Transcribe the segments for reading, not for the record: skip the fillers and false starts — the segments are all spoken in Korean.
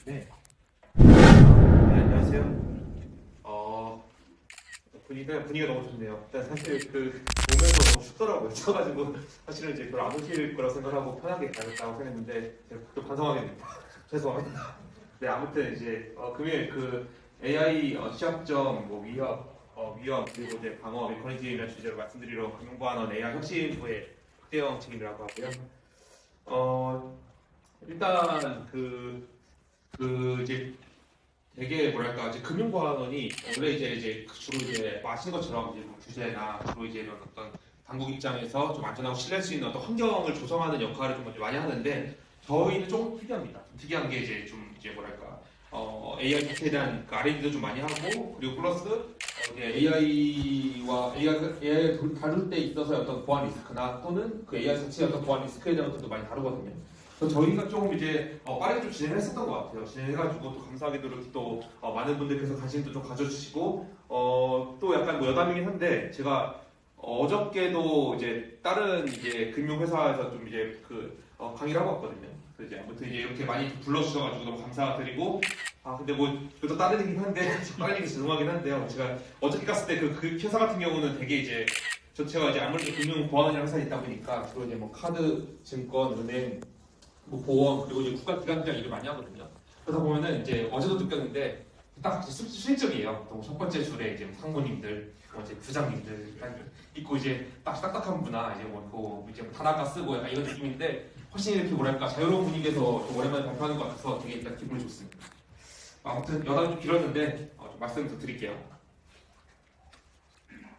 네. 네, 안녕하세요. 분위기가 너무 좋네요. 일단 사실 오면서 너무 춥더라고요. 쪄가지고 사실은 이제 별로 안 오실 거라 생각하고 편하게 가겠다고 생각했는데 제가 또 반성하게 됩니다. 죄송합니다. 네, 아무튼 이제 금요일 AI 시합점 위험 그리고 이제 방어 메커니즘이라는 주제로 말씀드리러 금융보안원 AI 혁신부의 박대영 책임이라고 하고요. 일단 이제 되게 뭐랄까 이제 금융보안원이 원래 이제 주로 이제 뭐 아시는 것처럼 이제 뭐 규제나 주로 이제 이런 어떤 당국 입장에서 좀 안전하고 신뢰할 수 있는 어떤 환경을 조성하는 역할을 좀 먼저 많이 하는데 저희는 조금 특이합니다. 좀 특이한 게 이제 좀 이제 뭐랄까 AI 자체에 대한 R&D도 좀 많이 하고 그리고 플러스 이제 AI를 다룰 때 있어서 어떤 보안 리스크나 또는 그 AI 자체의 어떤 보안 리스크에 대한 것들도 많이 다루거든요. 그래서 저희가 조금 이제 빠르게 좀 진행을 했었던 것 같아요. 진행해가지고 또 감사하게도 이렇게 또 많은 분들께서 관심도 좀 가져주시고 또 약간 뭐 여담이긴 한데 제가 어저께도 이제 다른 이제 금융회사에서 좀 이제 강의를 하고 왔거든요. 그래서 이제 아무튼 이제 이렇게 많이 불러주셔가지고 너무 감사드리고 근데 뭐 그것도 다른 얘기긴 한데 다른 얘기 죄송하긴 한데요. 제가 어저께 갔을 때 그 회사 같은 경우는 되게 이제 제가 이제 아무래도 금융 보안이라는 회사에 있다 보니까 주로 이제 뭐 카드, 증권, 은행 뭐 보험 그리고 이제 국가기관장 일을 많이 하거든요. 그러다 보면은 이제 어제도 느꼈는데 딱 수익적이에요. 또 첫 번째 줄에 이제 상무님들, 이제 부장님들 있고 이제 딱 딱딱한 분이나 이제 이제 단아가 쓰고 약간 이런 느낌인데 훨씬 이렇게 뭐랄까 자유로운 분위기에서 좀 오랜만에 발표하는 것 같아서 되게 일단 기분이 좋습니다. 아무튼 여담이 좀 길었는데 좀 말씀 더 드릴게요.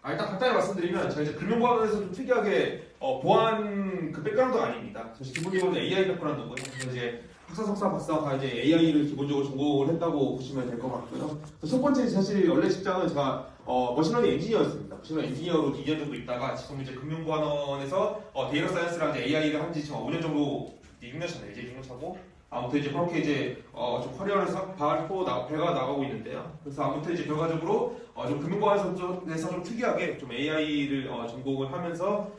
일단 간단히 말씀드리면 저희 이제 금융보안원에서 좀 특이하게 보안 백그라운드가 아닙니다. 사실 기본적으로 AI 백그라운드고요. 그래서 이제 학사, 석사, 박사가 이제 AI를 기본적으로 전공을 했다고 보시면 될 것 같고요. 첫 번째 사실 원래 직장은 제가 머신러닝 엔지니어였습니다. 머신러닝 엔지니어로 2년 정도 있다가 지금 이제 금융보안원에서 데이터 사이언스랑 이제 AI를 한 지 지금 5년 정도 6년 차네 이제 6년 차고 아무튼 이제 그렇게 이제 좀 커리어를 배가 나가고 있는데요. 그래서 아무튼 이제 결과적으로 좀 금융보안에서 좀 특이하게 좀 AI를 전공을 하면서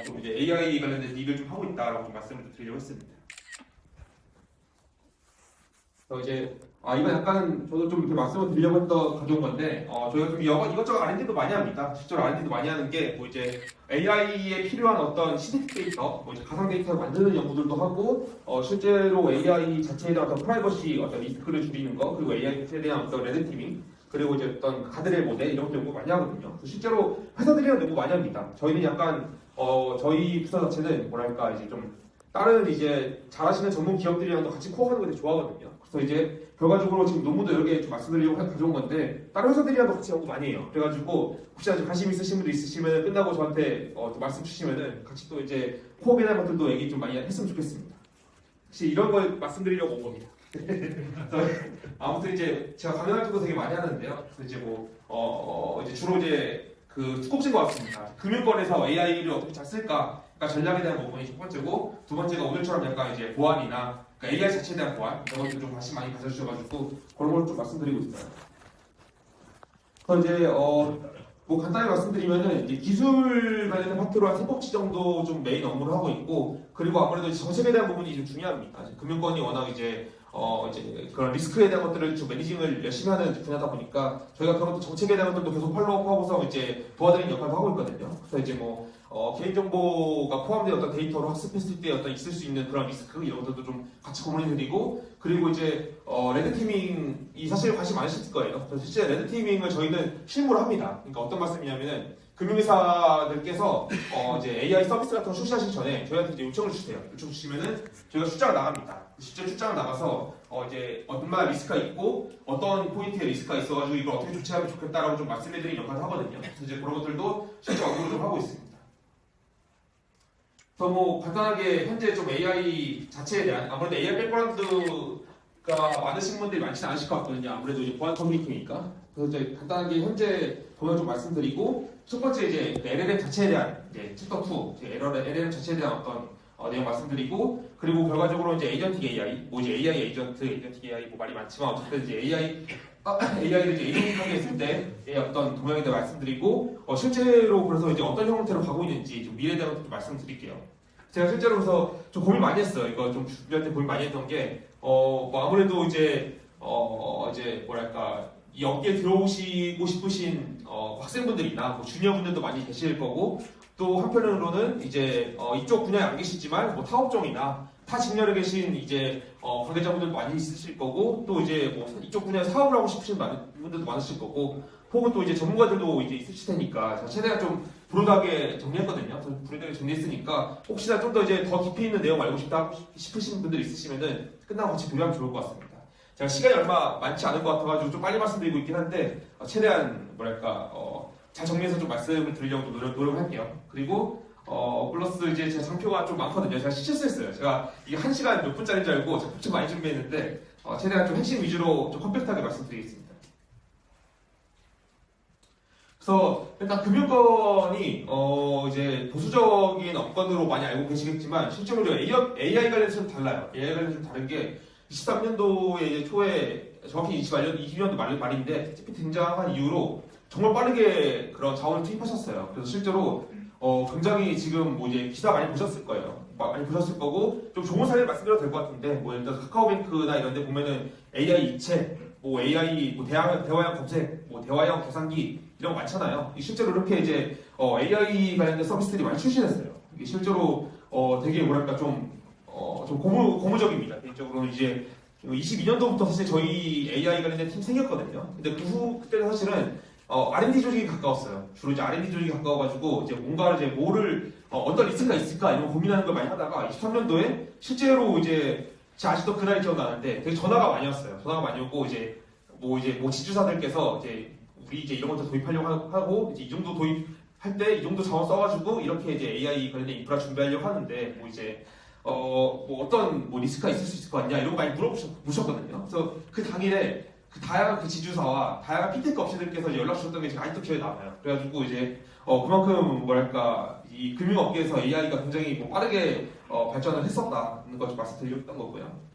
좀 이제 AI 관련된 일을 좀 하고 있다라고 좀 말씀을 드리려고 했습니다. 그래서 이제 이건 약간 저도 좀 이렇게 말씀을 드리려고 했던 가져온 건데 저희가 좀 이것저것 R&D도 많이 합니다. 실제로 R&D도 많이 하는 게 뭐 이제 AI에 필요한 어떤 신테틱 데이터, 뭐 이제 가상 데이터를 만드는 연구들도 하고 실제로 AI 자체에 대한 어떤 프라이버시 어떤 리스크를 줄이는 거 그리고 AI 자체에 대한 어떤 레드티밍 그리고 이제 어떤 가드레일 모델 이런 것도 연구 많이 하거든요. 실제로 회사들이랑 연구 많이 합니다. 저희는 약간 저희 부서 자체는 뭐랄까 이제 좀 다른 이제 잘하시는 전문 기업들이랑도 같이 코어하는 거 되게 좋아하거든요. 그래서 이제 결과적으로 지금 논문도 여러 개 좀 말씀드리려고 가져온 건데 다른 회사들이랑도 같이 연구 많이 해요. 그래가지고 혹시 아직 관심 있으신 분들 있으시면 끝나고 저한테 또 말씀 주시면은 같이 또 이제 코어 개념 것들도 얘기 좀 많이 했으면 좋겠습니다. 혹시 이런 걸 말씀드리려고 온 겁니다. 아무튼 이제 제가 강연 활동도 되게 많이 하는데요. 그래서 이제 이제 주로 이제 특곡진 것 같습니다. 금융권에서 AI를 어떻게 잘 쓸까? 그러니까 전략에 대한 부분이 첫 번째고 두 번째가 오늘처럼 약간 이제 보안이나 그러니까 AI 자체에 대한 보안 이런 것들 좀 관심 많이 가져주셔가지고 그런 걸 좀 말씀드리고 있어요. 그래서 이제 뭐 간단히 말씀드리면은 이제 기술 관련된 파트로 한 3꼭지 정도 좀 메인 업무를 하고 있고 그리고 아무래도 정책에 대한 부분이 좀 중요합니다. 금융권이 워낙 이제 그런 리스크에 대한 것들을 좀 매니징을 열심히 하는 분야다 보니까 저희가 그런 정책에 대한 것들도 계속 팔로우하고서 이제 도와드리는 역할도 하고 있거든요. 그래서 이제 개인정보가 포함된 어떤 데이터로 학습했을 때 어떤 있을 수 있는 그런 리스크 이런 것들도 좀 같이 고민해드리고 그리고 이제 레드티밍이 사실 관심 많으실 거예요. 그래서 실제 레드티밍을 저희는 실무로 합니다. 그러니까 어떤 말씀이냐면은 금융회사들께서 이제 AI 서비스 같은 거 출시하시기 전에 저희한테 이제 요청을 주세요. 요청 주시면은 저희가 출장을 나갑니다. 실제 출장을 나가서 이제 얼마나 리스크가 있고 어떤 포인트에 리스크가 있어가지고 이걸 어떻게 조치하면 좋겠다라고 좀 말씀해드리는 역할을 하거든요. 그래서 이제 그런 것들도 실제 업무를 좀 하고 있습니다. 그래서 간단하게 현재 좀 AI 자체에 대한 아무래도 AI 백그라운드가 많으신 분들이 많지는 않으실 것 같거든요. 아무래도 이제 보안 커뮤니티니까. 그래서 이제 간단하게 현재 보면 좀 말씀드리고 첫 번째 이제 LLM 자체에 대한 이제 챕터 2 LLM 자체에 대한 어떤 내용 말씀드리고 그리고 결과적으로 이제 에이전틱 AI 이제 AI 에이전트 에이전틱 AI 말이 많지만 어쨌든 이제 AI를 이제 에이전틱하게 했을 때의 어떤 동향에 대해 말씀드리고 실제로 그래서 이제 어떤 형태로 가고 있는지 좀 미래에 대한 것도 좀 말씀드릴게요. 제가 실제로 그래서 좀 고민 많이 했어요. 이거 좀 준비할 때 고민 많이 했던 게 뭐 아무래도 이제 뭐랄까 이 업계에 들어오시고 싶으신 학생분들이나 뭐 주니어분들도 많이 계실 거고 또 한편으로는 이제 이쪽 분야에 안 계시지만 뭐 타업종이나 타 직렬에 계신 이제 관계자분들도 많이 있으실 거고 또 이제 뭐 이쪽 분야에 사업을 하고 싶으신 분들도 많으실 거고 혹은 또 이제 전문가들도 이제 있으실 테니까 제가 최대한 좀 브로드하게 정리했거든요. 브로드하게 정리했으니까 혹시나 좀 더 이제 더 깊이 있는 내용 알고 싶다 싶으신 분들 있으시면은 끝나고 같이 교류하면 좋을 것 같습니다. 제가 시간이 얼마 많지 않은 것 같아가지고 좀 빨리 말씀드리고 있긴 한데 최대한 뭐랄까 잘 정리해서 좀 말씀을 드리려고 노력을 할게요. 그리고 플러스 이제 제 장표가 좀 많거든요. 제가 실수했어요. 제가 이게 1시간 몇 분짜리인 줄 알고 제가 좀 많이 준비했는데 최대한 좀 핵심 위주로 좀 컴팩트하게 말씀드리겠습니다. 그래서 일단 금융권이 이제 보수적인 업권으로 많이 알고 계시겠지만 실제로 AI 관련해서 좀 달라요. AI 관련해서 좀 다른 게 23년도에 이제 초에 정확히 20년도 말인데 챗GPT 등장한 이후로 정말 빠르게 그런 자원을 투입하셨어요. 그래서 실제로 굉장히 지금 뭐 이제 기사 많이 보셨을 거예요. 많이 보셨을 거고 좀 좋은 사례를 말씀드려도 될 것 같은데 뭐 예를 들어 카카오뱅크나 이런 데 보면은 AI 이체, 뭐 AI 뭐 대화형 검색, 뭐 대화형 계산기 이런 거 많잖아요. 실제로 이렇게 이제 AI 관련된 서비스들이 많이 출시됐어요. 이게 실제로 되게 뭐랄까 좀 고무적입니다. 개인적으로는 이제 22년도부터 사실 저희 AI 관련된 팀 생겼거든요. 근데 그때는 사실은 R&D 조직이 가까웠어요. 주로 이제 R&D 조직이 가까워가지고 이제 뭔가 이제 어떤 리스크가 있을까 이런 고민하는 걸 많이 하다가 23년도에 실제로 이제 제가 아직도 그날이 기억나는데 되게 전화가 많이 왔어요. 전화가 많이 오고 이제 지주사들께서 이제 우리 이제 이런 것도 도입하려고 하고 이제 이 정도 도입할 때 이 정도 자원 써가지고 이렇게 이제 AI 관련된 인프라 준비하려고 하는데 뭐 이제 어떤 리스크가 있을 수 있을 것 같냐 이런 거 많이 물어보셨거든요. 그래서 그 당일에 그 다양한 그 지주사와 다양한 핀테크 업체들께서 이제 연락 주셨던 게 제가 아직도 기억에 남아요. 그래가지고 이제 그만큼 뭐랄까 이 금융업계에서 AI가 굉장히 빠르게 발전을 했었다는 걸 좀 말씀드렸던 거고요.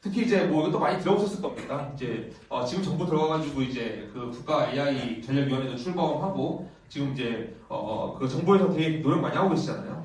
특히 이제 이것도 많이 들어보셨을 겁니다. 이제 지금 정부 들어가가지고 이제 그 국가 AI 전략위원회도 출범하고 지금 이제 그 정부에서 되게 노력 많이 하고 계시잖아요.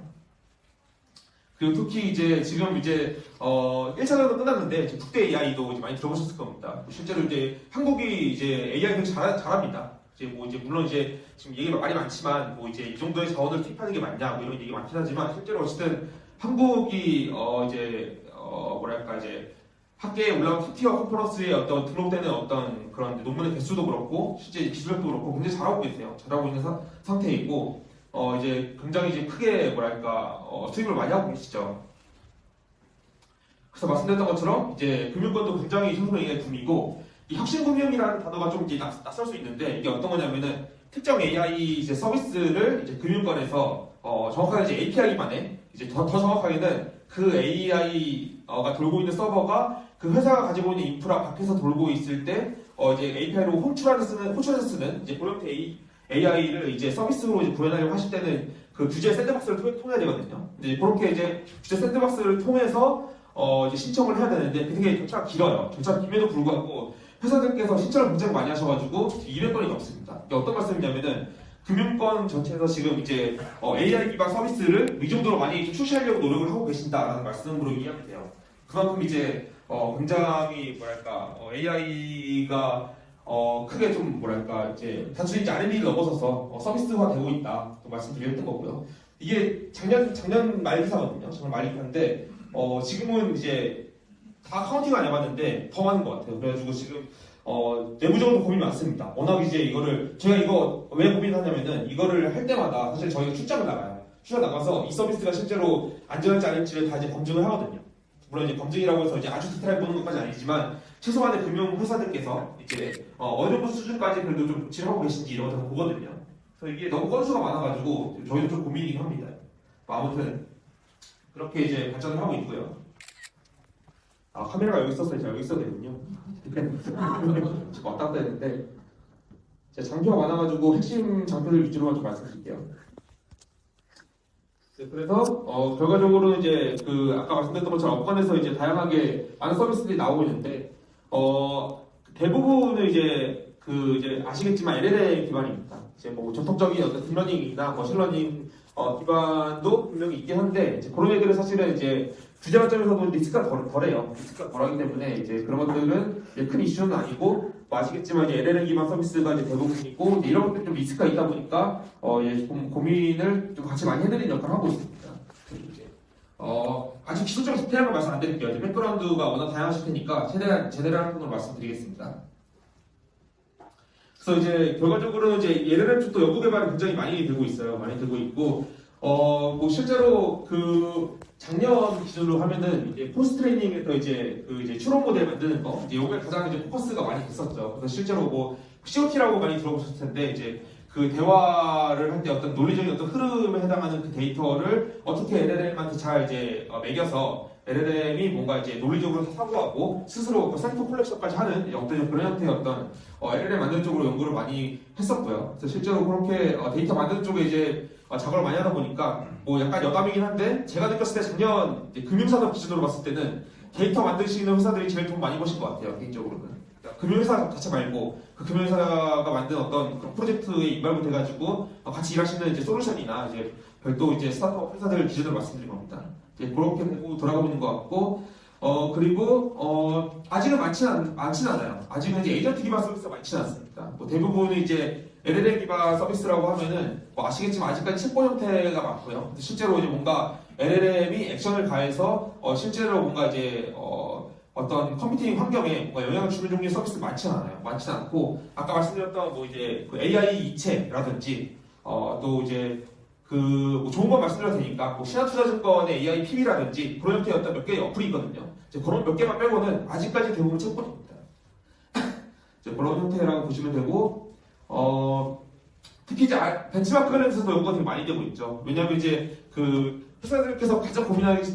그리고 특히 이제 지금 이제 1차전은 끝났는데 국대 AI도 이제 많이 들어보셨을 겁니다. 실제로 이제 한국이 이제 AI 굉장히 잘합니다. 이제 물론 이제 지금 얘기가 말이 많지만 이제 이 정도의 자원을 투입하는 게 맞냐 이런 얘기 많긴 하지만 실제로 어쨌든 한국이 뭐랄까 이제 학계에 올라온 탑티어 컨퍼런스에 어떤 등록되는 어떤 그런 논문의 개수도 그렇고 실제 기술력도 그렇고 굉장히 잘하고 계세요. 잘하고 있는 상태이고 이제 굉장히 이제 크게 뭐랄까 수입을 많이 하고 계시죠. 그래서 말씀드렸던 것처럼 이제 금융권도 굉장히 형성의 붐이고 이 혁신금융이라는 단어가 좀 이제 낯설 수 있는데 이게 어떤 거냐면은 특정 AI 이제 서비스를 이제 금융권에서 정확하게 이제 API만에 이제 더 정확하게는 그 AI가 돌고 있는 서버가 그 회사가 가지고 있는 인프라 밖에서 돌고 있을 때 이제 API로 호출해서 쓰는 이제 프로젝트 AI를 이제 서비스로 이제 구현하려고 하실 때는 그 규제 샌드박스를 통해야 되거든요. 이제 그렇게 이제 규제 샌드박스를 통해서 이제 신청을 해야 되는데 되게 절차가 길어요. 절차가 길에도 불구하고 회사들께서 신청을 굉장히 많이 하셔가지고 200건이 넘습니다. 이게 어떤 말씀이냐면은 금융권 전체에서 지금 이제 AI 기반 서비스를 이 정도로 많이 출시하려고 노력을 하고 계신다라는 말씀으로 이해하면 돼요. 그만큼 이제 굉장히 뭐랄까 AI가 크게 좀 뭐랄까 이제 단순히 이제 R&D를 넘어서서 서비스화 되고 있다 또 말씀드렸던 거고요. 이게 작년 말 기사거든요. 정말 말 기사인데 지금은 이제 다 카운팅 안 해봤는데 더 많은 것 같아요. 그래가지고 지금 내부적으로 고민이 많습니다. 워낙 이제 저희가 이거 왜 고민하냐면은 이거를 할 때마다 사실 저희가 출장을 나가요. 출장 나가서 이 서비스가 실제로 안전할지 아닐지를 다 이제 검증을 하거든요. 물론 이제 검증이라고 해서 이제 아주 디테일하게 보는 것까지 아니지만 최소한의 금융 회사들께서 이제 어느 정도 수준까지 그래도 좀 조치를 하고 계신지 이런 걸 다 보거든요. 그래서 이게 너무 건수가 많아가지고 저희도 좀 고민이긴 합니다. 아무튼 그렇게 이제 발전을 하고 있고요. 카메라가 여기 있었어요. 제가 여기 있어야 되거든요. 제가 왔다 갔다 했는데 제가 장표가 많아가지고 핵심 장표들 위주로만 좀 말씀드릴게요. 네, 그래서 결과적으로 이제 아까 말씀드렸던 것처럼 업권에서 이제 다양하게 많은 서비스들이 나오고 있는데 대부분은 이제 아시겠지만 LLM 기반입니다. 이제 전통적인 어떤 딥러닝이나 머신러닝 기반도 분명히 있긴 한데 이제 그런 애들은 사실은 이제 규제 관점에서도 리스크가 덜해요. 리스크가 덜하기 때문에 이제 그런 것들은 이제 큰 이슈는 아니고 뭐 아시겠지만 이제 LLM 기반 서비스가 이제 대부분이고 이제 이런 것들 좀 리스크가 있다 보니까 좀 고민을 좀 같이 많이 해드리는 역할을 하고 있습니다. 그리고 이제 아직 기술적인 디테일한 걸 말씀 안 드릴게요. 이제 백그라운드가 워낙 다양하실 테니까 최대한 제대로 하는 부분을 말씀드리겠습니다. 그래서 이제 결과적으로는 이제 LLM 쪽도 연구 개발이 굉장히 많이 되고 있어요. 많이 되고 있고 뭐 실제로 그 작년 기준으로 하면은 이제 포스트 트레이닝에서 이제 그 이제 추론 모델 만드는 거 이제 요게 가장 이제 포커스가 많이 됐었죠. 그래서 실제로 뭐 COT라고 많이 들어보셨을 텐데 이제 그 대화를 할 때 어떤 논리적인 어떤 흐름에 해당하는 그 데이터를 어떻게 LLM한테 잘 이제 매겨서 LLM이 뭔가 이제 논리적으로 사고하고 스스로 그 셀프 콜렉션까지 하는 어떤 그런 형태의 어떤 LLM 만드는 쪽으로 연구를 많이 했었고요. 그래서 실제로 그렇게 데이터 만드는 쪽에 이제 작업을 많이 하다 보니까 뭐 약간 여담이긴 한데 제가 느꼈을 때 작년 금융산업 기준으로 봤을 때는 데이터 만드시는 회사들이 제일 돈 많이 버신 것 같아요. 개인적으로는. 그러니까 금융회사 자체 말고 그 금융회사가 만든 어떤 그런 프로젝트에 입발부 돼가지고 같이 일하시는 이제 솔루션이나 이제 별도 이제 스타트업 회사들 기준으로 말씀드린 겁니다. 이제 그렇게 되고 돌아가고 있는 것 같고 그리고 아직은 많지는 않아요. 아직은 이제 에이전트 기반 서비스가 많지는 않습니다. 뭐 대부분은 이제 LLM 기반 서비스라고 하면은 뭐 아시겠지만 아직까지 챗봇 형태가 많고요. 실제로 이제 뭔가 LLM이 액션을 가해서 실제로 뭔가 이제 어떤 컴퓨팅 환경에 뭔가 영향을 주는 종류의 서비스 많지는 않아요. 많지는 않고 아까 말씀드렸던 뭐 이제 그 AI 이체라든지 또 이제 뭐 좋은 거 말씀드려도 되니까 뭐 신한투자증권의 AI PB라든지 그런 형태의 어떤 몇 개의 어플이 있거든요. 이제 그런 몇 개만 빼고는 아직까지 대부분 챗봇입니다. 이제 그런 형태라고 보시면 되고 특히 이제 벤치마크 관련해서도 연구가 되게 많이 되고 있죠. 왜냐하면 이제 그 회사들께서 가장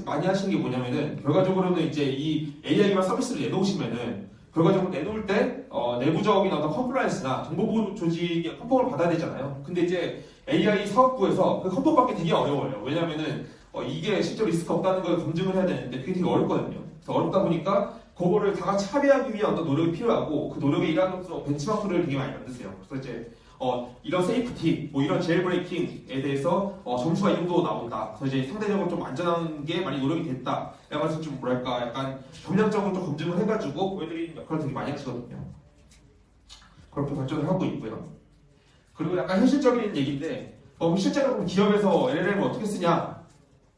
많이 하시는 게 뭐냐면은 결과적으로는 이제 이 AI 기반 서비스를 내놓으시면은 결과적으로 내놓을 때 내부적인 어떤 컴플라이언스나 정보보호 조직의 컨펌을 받아야 되잖아요. 근데 이제 AI 사업부에서 그 컨펌 받기 되게 어려워요. 왜냐면은 이게 실제로 리스크 없다는 걸 검증을 해야 되는데 그게 되게 어렵거든요. 그래서 어렵다 보니까 그거를 다 같이 합의하기 위한 어떤 노력이 필요하고 그 노력에 일하면서 벤치마크를 되게 많이 만드세요. 그래서 이제 이런 세이프티, 뭐 이런 제일 브레이킹에 대해서 점수가 이 정도 나온다. 그래서 이제 상대적으로 좀 안전한 게 많이 노력이 됐다. 그래서 좀 뭐랄까 약간 점량적으로 좀 검증을 해가지고 보여드리는 역할을 되게 많이 하시거든요. 그렇게 발전을 하고 있고요. 그리고 약간 현실적인 얘기인데 실제로 그럼 기업에서 LLM을 어떻게 쓰냐?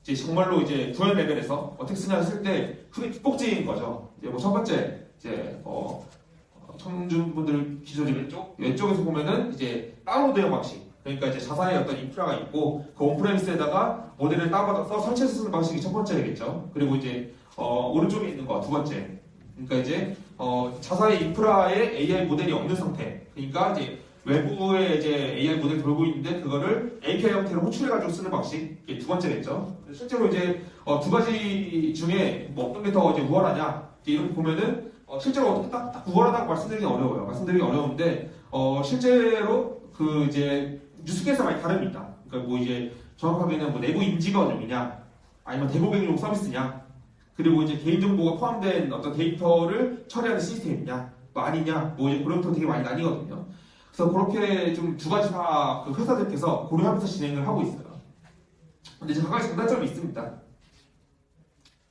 이제 정말로 이제 구현 레벨에서 어떻게 쓰냐 했을 때 그게 뒷꼭지인 거죠. 이제 뭐 첫 번째 이제 청중분들 기존 왼쪽에서 보면은 이제 다운로드형 방식. 그러니까 이제 자사의 어떤 인프라가 있고 그 온프레미스에다가 모델을 다운받아서 설치해서 쓰는 방식이 첫 번째겠죠. 그리고 이제 오른쪽에 있는 거 두 번째. 그러니까 이제 자사의 인프라에 AI 모델이 없는 상태. 그러니까 이제 외부에 이제 AI 모델 돌고 있는데 그거를 API 형태로 호출해가지고 쓰는 방식. 이게 두 번째겠죠. 실제로 이제 두 가지 중에 뭐 어떤 게 더 이제 우월하냐 이렇게 보면은 실제로 어떻게 딱 구걸하다고 말씀드리기 어려워요. 말씀드리기 어려운데 실제로 그 이제 뉴스케이스가 많이 다릅니다. 그러니까 뭐 이제 정확하게는 뭐 내부 인지거점이냐 아니면 대고객용 서비스냐 그리고 이제 개인정보가 포함된 어떤 데이터를 처리하는 시스템이냐 뭐 아니냐 뭐 이제 그런 것도 되게 많이 나뉘거든요. 그래서 그렇게 좀 두 가지 다 그 회사들께서 고려하면서 진행을 하고 있어요. 근데 이제 각각의 장단점이 있습니다.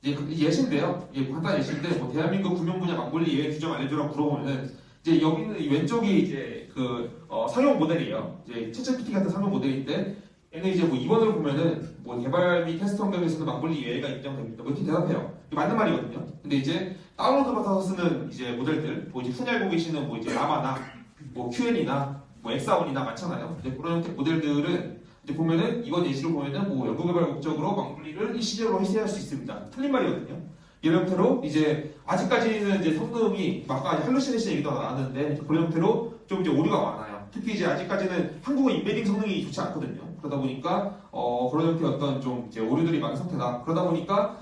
예시인데요. 간단한 예시인데 뭐 대한민국 금융 분야 막걸리 예외 규정 알려줘라고 물어보면은 이제 여기는 이 왼쪽이 이제 그 상용 모델이에요. 이제 챗GPT 같은 상용 모델인데 얘는 이제 뭐 2번을 보면은 뭐 개발 및 테스트 환경에서는 막걸리 예외가 인정됩니다. 뭐 이렇게 대답해요. 이게 맞는 말이거든요. 근데 이제 다운로드 받아서 쓰는 이제 모델들 뭐 이제 흔히 알고 계시는 뭐 이제 라마나 뭐 QN이나 뭐 엑사원이나 많잖아요. 이제 그런 형태 모델들은 이제 보면은 이번 예시로 보면은 뭐 연구개발 목적으로 막걸리를 일시적으로 해제할 수 있습니다. 틀린 말이거든요. 이런 형태로 이제 아직까지는 이제 성능이 아까 할루시네이션 얘기도 나왔는데 그런 형태로 좀 이제 오류가 많아요. 특히 이제 아직까지는 한국어 인베딩 성능이 좋지 않거든요. 그러다 보니까 그런 형태의 어떤 좀 이제 오류들이 많은 상태다. 그러다 보니까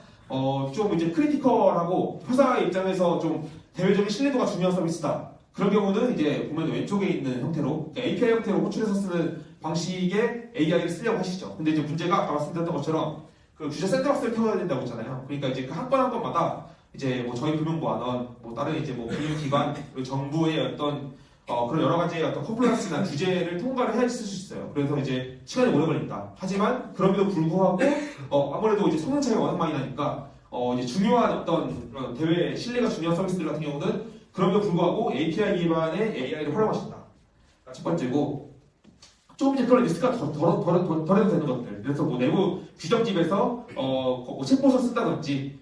좀 이제 크리티컬하고 회사의 입장에서 좀 대외적인 신뢰도가 중요한 서비스다. 그런 경우는 이제 보면 왼쪽에 있는 형태로 API 형태로 호출해서 쓰는 방식의 AI를 쓰려고 하시죠. 근데 이제 문제가 아까 말씀드렸던 것처럼 그 규제 샌드박스를 태워야 된다고 했잖아요. 그러니까 이제 그 한 번 한 번마다 이제 뭐 저희 금융보안원, 뭐 다른 이제 뭐 금융기관, 그리고 정부의 어떤 그런 여러 가지 어떤 컴플라이언스나 규제를 통과를 해야 쓸 수 있어요. 그래서 이제 시간이 오래 걸린다. 하지만 그럼에도 불구하고 아무래도 이제 성능 차이가 워낙 많이 나니까 이제 중요한 어떤 그런 대외 신뢰가 중요한 서비스들 같은 경우는 그럼에도 불구하고 API 기반의 AI를 활용하신다. 첫 번째고 조금 이제 그런 리스크가 덜해도 되는 것들. 그래서 뭐 내부 규정집에서 뭐 챗봇을 쓴다든지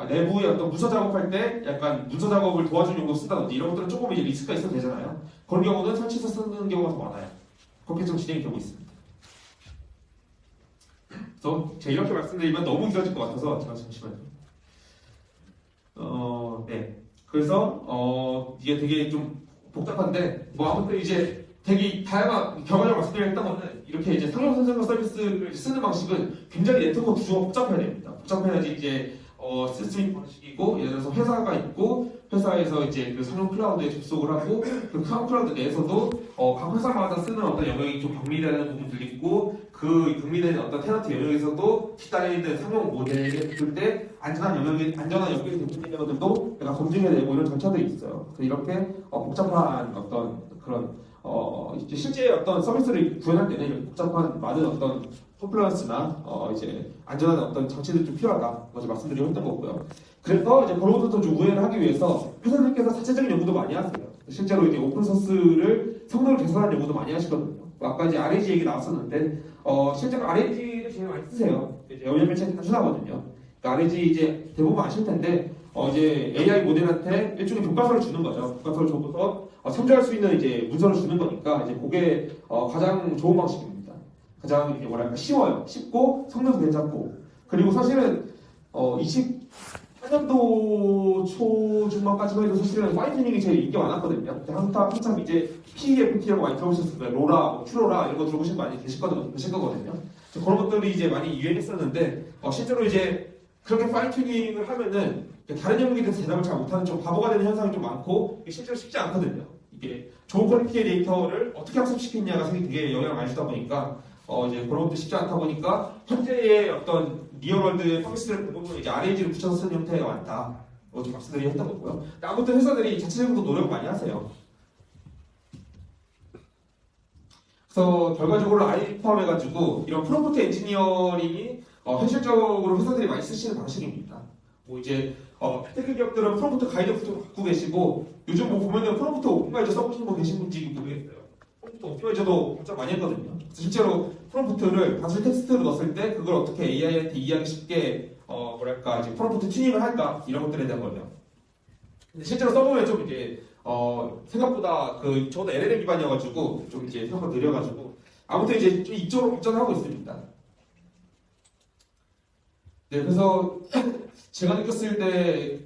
내부의 어떤 문서 작업할 때 약간 문서 작업을 도와주는 용도로 쓴다든지 이런 것들은 조금 이제 리스크가 있어도 되잖아요. 그런 경우는 설치해서 쓰는 경우가 더 많아요. 그렇게 좀 진행이 되고 있습니다. 그래서 제가 이렇게 말씀드리면 너무 길어질 것 같아서 제가 잠시만요. 네. 그래서 이게 되게 좀 복잡한데 뭐 아무튼 이제 되게 다양한 결과적으로 말씀드렸던 거는 이렇게 이제 상용 선생님 서비스를 쓰는 방식은 굉장히 네트워크 구조가 복잡해야 됩니다. 복잡해야지 이제 쓸 수 있는 방식이고 예를 들어서 회사가 있고 회사에서 이제 그 상용 클라우드에 접속을 하고 그 상용 클라우드 내에서도 각 회사마다 쓰는 어떤 영역이 좀 병리되는 부분들이 있고 그 병리되는 어떤 테너트 영역에서도 기다려 있는 상용 모델을 붙을 때 안전한 영역이 대표적인 것들도 내가 검증해내고 이런 절차들이 있어요. 그래서 이렇게 복잡한 어떤 그런 이제 실제 어떤 서비스를 구현할 때는 이렇게 복잡한 많은 어떤 컴플라이언스나 이제 안전한 어떤 장치들이 좀 필요하다. 먼저 말씀드리고 했던 거고요. 그래서 이제 그로부터 좀 우회를 하기 위해서 회사들께서 자체적인 연구도 많이 하세요. 실제로 이제 오픈소스를 성능을 개선하는 연구도 많이 하시거든요. 아까 이제 RAG 얘기 나왔었는데 실제로 RAG를 제일 많이 쓰세요. 이제 영역 매체가 단순하거든요. 그러니까 RAG 이제 대부분 아실 텐데 이제 AI 모델한테 일종의 교과서를 주는 거죠. 교과서를 줘서 참조할 수 있는 이제 문서를 주는 거니까 이제 그게 가장 좋은 방식입니다. 가장 이제 뭐랄까 쉬워요. 쉽고 성능도 괜찮고 그리고 사실은 24년도 초중반까지만 해도 사실은 파이튜닝이 제일 인기가 많았거든요. 한참 이제 PEFT라고 많이 들어보셨을 거예요. 로라, 뭐 큐로라 이런 거 들어보신 분 많이 계실 거거든요. 그런 것들이 이제 많이 유행했었는데 실제로 이제 그렇게 파이튜닝을 하면은 다른 영역에 대해서 대답을 잘 못하는 좀 바보가 되는 현상이 좀 많고 실제로 쉽지 않거든요. 이게 좋은 퀄리티의 데이터를 어떻게 학습시켰냐가 되게 영향을 많이 주다 보니까 이제 그런 것도 쉽지 않다 보니까 현재의 어떤 리얼월드 서비스들 대부분 이제 RAG를 붙여서 쓰는 형태가 많다. 좀 말씀드리긴 했던 거고요. 아무튼 회사들이 자체적으로 노력을 많이 하세요. 그래서 결과적으로 RAG 포함해가지고 이런 프롬프트 엔지니어링이 현실적으로 회사들이 많이 쓰시는 방식입니다. 뭐 이제 테크 기업들은 프롬프트 가이드부터 갖고 계시고 요즘 뭐 보면은 프롬프트 오픈가이드 써보시는 분 계신 분인지 모르겠어요. 프롬프트 오픈가이드도 진짜 많이 했거든요. 실제로 프롬프트를 단순 텍스트로 넣었을 때 그걸 어떻게 AI한테 이해하기 쉽게 뭐랄까 이제 프롬프트 튜닝을 할까 이런 것들에 대한 거예요. 근데 실제로 써보면 좀 이제 생각보다 저도 LLM 기반이어가지고 좀 이제 생각보다 느려가지고 아무튼 이제 좀 이쪽으로 발전하고 있습니다. 네, 그래서 제가 느꼈을 때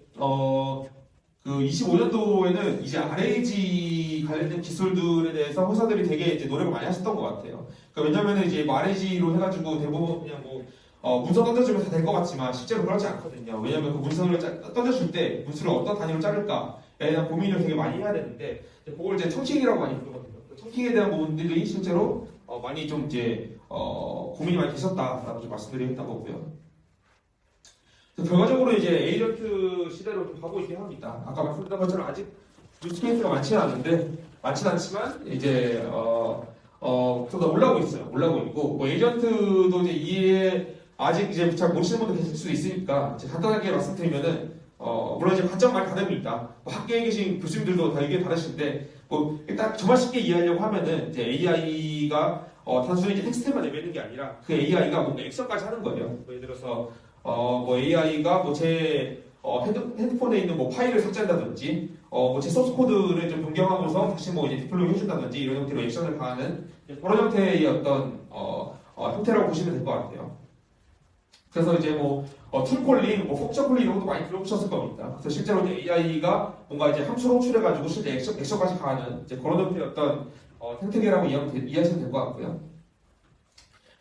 그 25년도에는 이제 RAG 관련된 기술들에 대해서 회사들이 되게 이제 노력을 많이 하셨던 것 같아요. 그러니까 왜냐면은 이제 뭐 RAG로 해가지고 대부분 그냥 뭐 문서 던져주면 다 될 것 같지만 실제로 그렇지 않거든요. 왜냐면 그 문서를 던져줄 때 문서를 어떤 단위로 자를까에 대한 고민을 되게 많이 해야 되는데 그걸 이제 청킹이라고 많이 부르거든요. 청킹에 대한 부분들이 실제로 많이 좀 이제 고민이 많이 되셨다라고 좀 말씀드리겠다는 거고요. 결과적으로 이제 에이전트 시대로 좀 가고 있긴 합니다. 아까 말씀드린 것처럼 아직 유스 케이스가 많지는 않지만 이제 좀 더 올라오고 있어요. 올라오고 있고 뭐 에이전트도 이제 이해 아직 이제 잘 모르시는 분들 계실 수도 있으니까 이제 간단하게 말씀드리면은 물론 이제 관점 많이 다릅니다. 뭐 학계에 계신 교수님들도 다 의견이 다르신데 뭐 일단 정말 쉽게 이해하려고 하면은 이제 AI가 단순히 이제 텍스트만 내뱉는 게 아니라 그 AI가 뭔가 액션까지 하는 거예요. 뭐 예를 들어서 뭐 AI가 뭐 제 핸드폰에 있는 뭐 파일을 삭제한다든지 뭐 제 소스 코드를 좀 변경하면서 다시 뭐 이제 디플로이 해준다든지 이런 형태로 액션을 가하는 그런 형태의 어떤 형태라고 보시면 될 것 같아요. 그래서 이제 뭐 툴콜링, 뭐 펑션 콜링 이런 것도 많이 들어보셨을 겁니다. 그래서 실제로 이제 AI가 뭔가 이제 함수를 호출해가지고 실제 액션까지 가하는 이제 그런 형태의 어떤 생태계라고 이해하시면 될 것 같고요.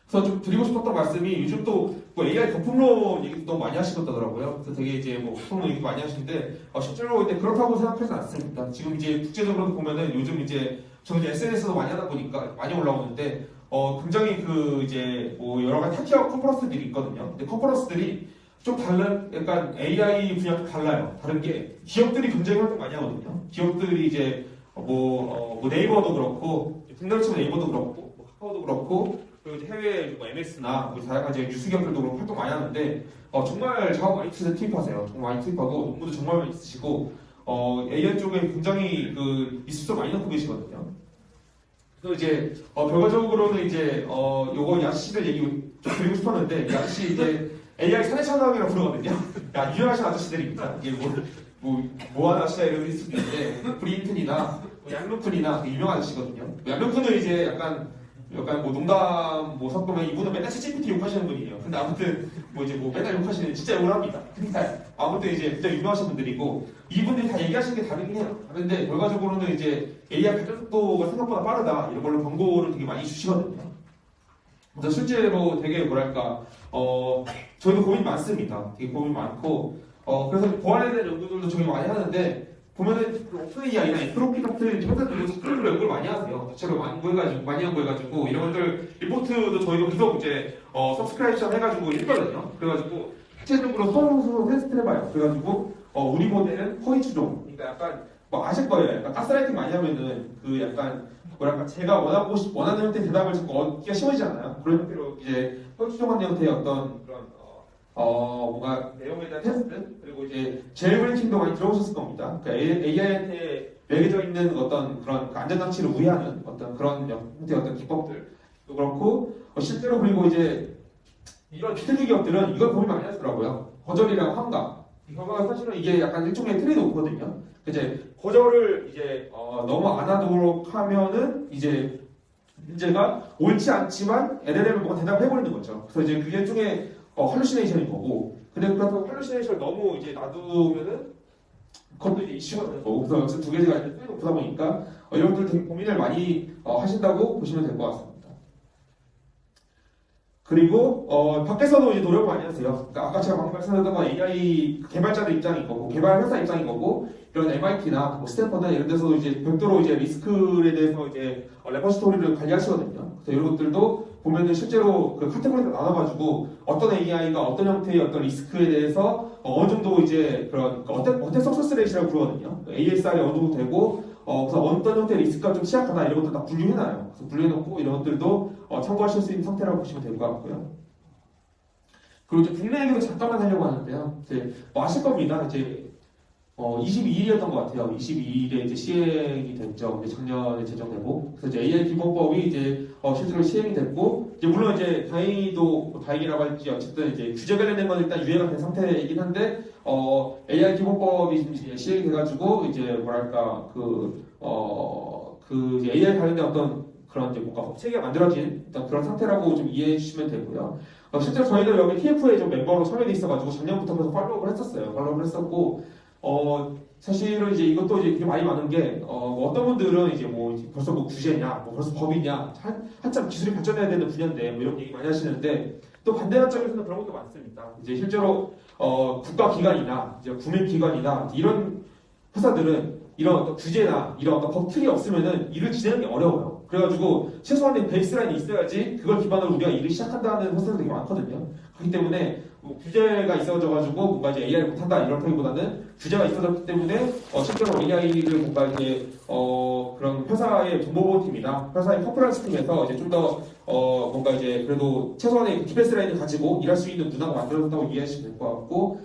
그래서 좀 드리고 싶었던 말씀이 요즘 또 뭐 AI 거품론 얘기도 너무 많이 하시더라고요. 그래서 되게 이제 뭐 거품론 얘기도 많이 하시는데 실제로 이제 그렇다고 생각하지 않습니다. 지금 이제 국제적으로 보면은 요즘 이제 저는 이제 SNS도 많이 하다 보니까 많이 올라오는데 굉장히 그 이제 뭐 여러 가지 타티어 컨퍼런스들이 있거든요. 근데 컨퍼런스들이 좀 다른 약간 AI 분야도 달라요. 다른 게 기업들이 굉장히 활동 많이 하거든요. 기업들이 이제 뭐 네이버도 그렇고 국내로 치면 네이버도 그렇고 뭐 카카오도 그렇고 그리고 이제 해외 뭐 MS나 뭐 다양한 이제 뉴스 기업들도 그렇고 활동 많이 하는데 정말 작업 많이 투입하세요. 정말 많이 투입하고 업무도 정말 많이 있으시고 AI 쪽에 굉장히 그 리소스 많이 넣고 계시거든요. 그래서 이제 결과적으로는 이제 요거 야시들 얘기 좀 드리고 싶었는데 야시 이제 AI 사내천왕이라고 부르거든요. 야 유명하신 아저씨들입니다. 이게 뭐 하나 아시아 이런 수도 있는데 브린튼이나 양루픈이나 유명한 아저씨거든요. 양루픈은 이제 약간 뭐 농담 뭐 섞으면 이분은 맨날 ChatGPT 욕하시는 분이에요. 근데 아무튼 뭐 이제 뭐 맨날 욕하시는 진짜 욕을 합니다. 근데 아무튼 이제 굉장히 유명하신 분들이고 이분들이 다 얘기하시는 게 다르긴 해요. 다른데 결과적으로는 이제 AI 발전 속도가 생각보다 빠르다 이런 걸로 경고를 되게 많이 주시거든요. 그래서 실제로 되게 뭐랄까 저희도 고민 많습니다. 되게 고민 많고 그래서 보안에 대한 연구들도 저희 많이 하는데 보면은 오픈 AI나 엔트로피 같은 회사들도 스크롤로 연구를 많이 하세요. 자체로 많이 연구해가지고 이런 것들 리포트도 저희도 계속 이제 서브스크라이션 해가지고 읽거든요. 그래가지고 구체적으로 서로 테스트를 해봐요. 그래가지고 우리 모델은 허위 추종. 그러니까 약간 뭐 아실 거예요. 약간 가스라이팅 많이 하면은 그 약간 뭐랄까 제가 원하는 형태의 대답을 자꾸 얻기가 쉬워지잖아요. 그런 형태로 이제 허위 추종한 형태의 어떤 그런 뭔가 내용에 대한 테스트 그리고 이제 제일브레이킹도 많이 들어보셨을 겁니다. 그러니까 AI한테 매겨져 있는 어떤 그런 안전장치를 우회하는 어떤 그런 형태의 어떤 기법들도 그렇고 실제로 그리고 이제 이런 비트기 기업들은 이걸 고민 많이 하더라고요. 거절이랑 환각. 이거가 사실은 이게 약간 일종의 트레이드오프거든요. 이제 거절을 이제 너무 안 하도록 하면은 이제 문제가 옳지 않지만 LLM을 뭔가 대답해버리는 거죠. 그래서 이제 그게 일종의 할루시네이션인 거고, 근데 그렇다고 할루시네이션을 너무 이제 놔두면은 그것도 이제 이슈가 되는 거고, 그래서 두 개가 이제 꽤 높다 보니까 이런 것들 되게 고민을 많이 하신다고 보시면 될 것 같습니다. 그리고 밖에서도 이제 노력을 많이 하세요. 그러니까 아까 제가 방금 말씀드렸던 건 AI 개발자들 입장인 거고, 개발 회사 입장인 거고, 이런 MIT나 뭐 스탠퍼드 이런 데서도 이제 별도로 이제 리스크에 대해서 이제 레퍼지토리를 관리하시거든요. 그래서 이런 것들도 보면은 실제로 그 카테고리가 나눠가지고 어떤 AI가 어떤 형태의 어떤 리스크에 대해서 어느 정도 이제 그런 어택 석세스 레이시라고 부르거든요. ASR이 어느 정도 되고 그래서 어떤 형태의 리스크가 좀 취약하다 이런 것들 다 분류해놔요. 그래서 분류해놓고 이런 것들도 참고하실 수 있는 상태라고 보시면 될 것 같고요. 그리고 이제 국내 얘기도 잠깐만 하려고 하는데요. 이제 뭐 아실 겁니다. 이제 22일이었던 것 같아요. 22일에 이제 시행이 됐죠. 이제 작년에 제정되고. 그래서 이제 AI 기본법이 이제 실제로 시행이 됐고, 이제 물론 이제 다행이라고 할지 어쨌든 이제 규제 관련된 건 일단 유예가 된 상태이긴 한데, AI 기본법이 이제 시행이 돼가지고, 이제 뭐랄까, 이제 AI 관련된 어떤 그런 이제 뭔가 법 체계가 만들어진 일단 그런 상태라고 좀 이해해 주시면 되고요. 실제로 저희도 여기 TF에 좀 멤버로 참여돼 있어가지고 작년부터 계속 팔로우를 했었어요. 팔로우를 했었고, 사실은 이제 이것도 이제 되게 많이 많은 게, 어떤 분들은 이제 뭐 이제 벌써 뭐 규제냐, 뭐 벌써 법이냐, 한참 기술이 발전해야 되는 분야인데, 뭐 이런 얘기 많이 하시는데, 또 반대 관점에서는 그런 것도 많습니다. 이제 실제로, 국가기관이나, 이제 구매기관이나, 이런 회사들은 이런 어떤 규제나, 이런 어떤 법 틀이 없으면은 일을 진행하기 어려워요. 그래가지고, 최소한의 베이스라인이 있어야지, 그걸 기반으로 우리가 일을 시작한다는 회사들이 되게 많거든요. 그렇기 때문에, 뭐 규제가 있어져가지고 뭔가 이제 AI를 못한다 이렇다기보다는 규제가 있어졌기 때문에 실제로 AI를 뭔가 이제 그런 회사의 정보보호팀이나 회사의 커플런스 팀에서 이제 좀 더 뭔가 이제 그래도 최소한의 디펜스 라인을 가지고 일할 수 있는 문화가 만들어졌다고 이해하시면 될 것 같고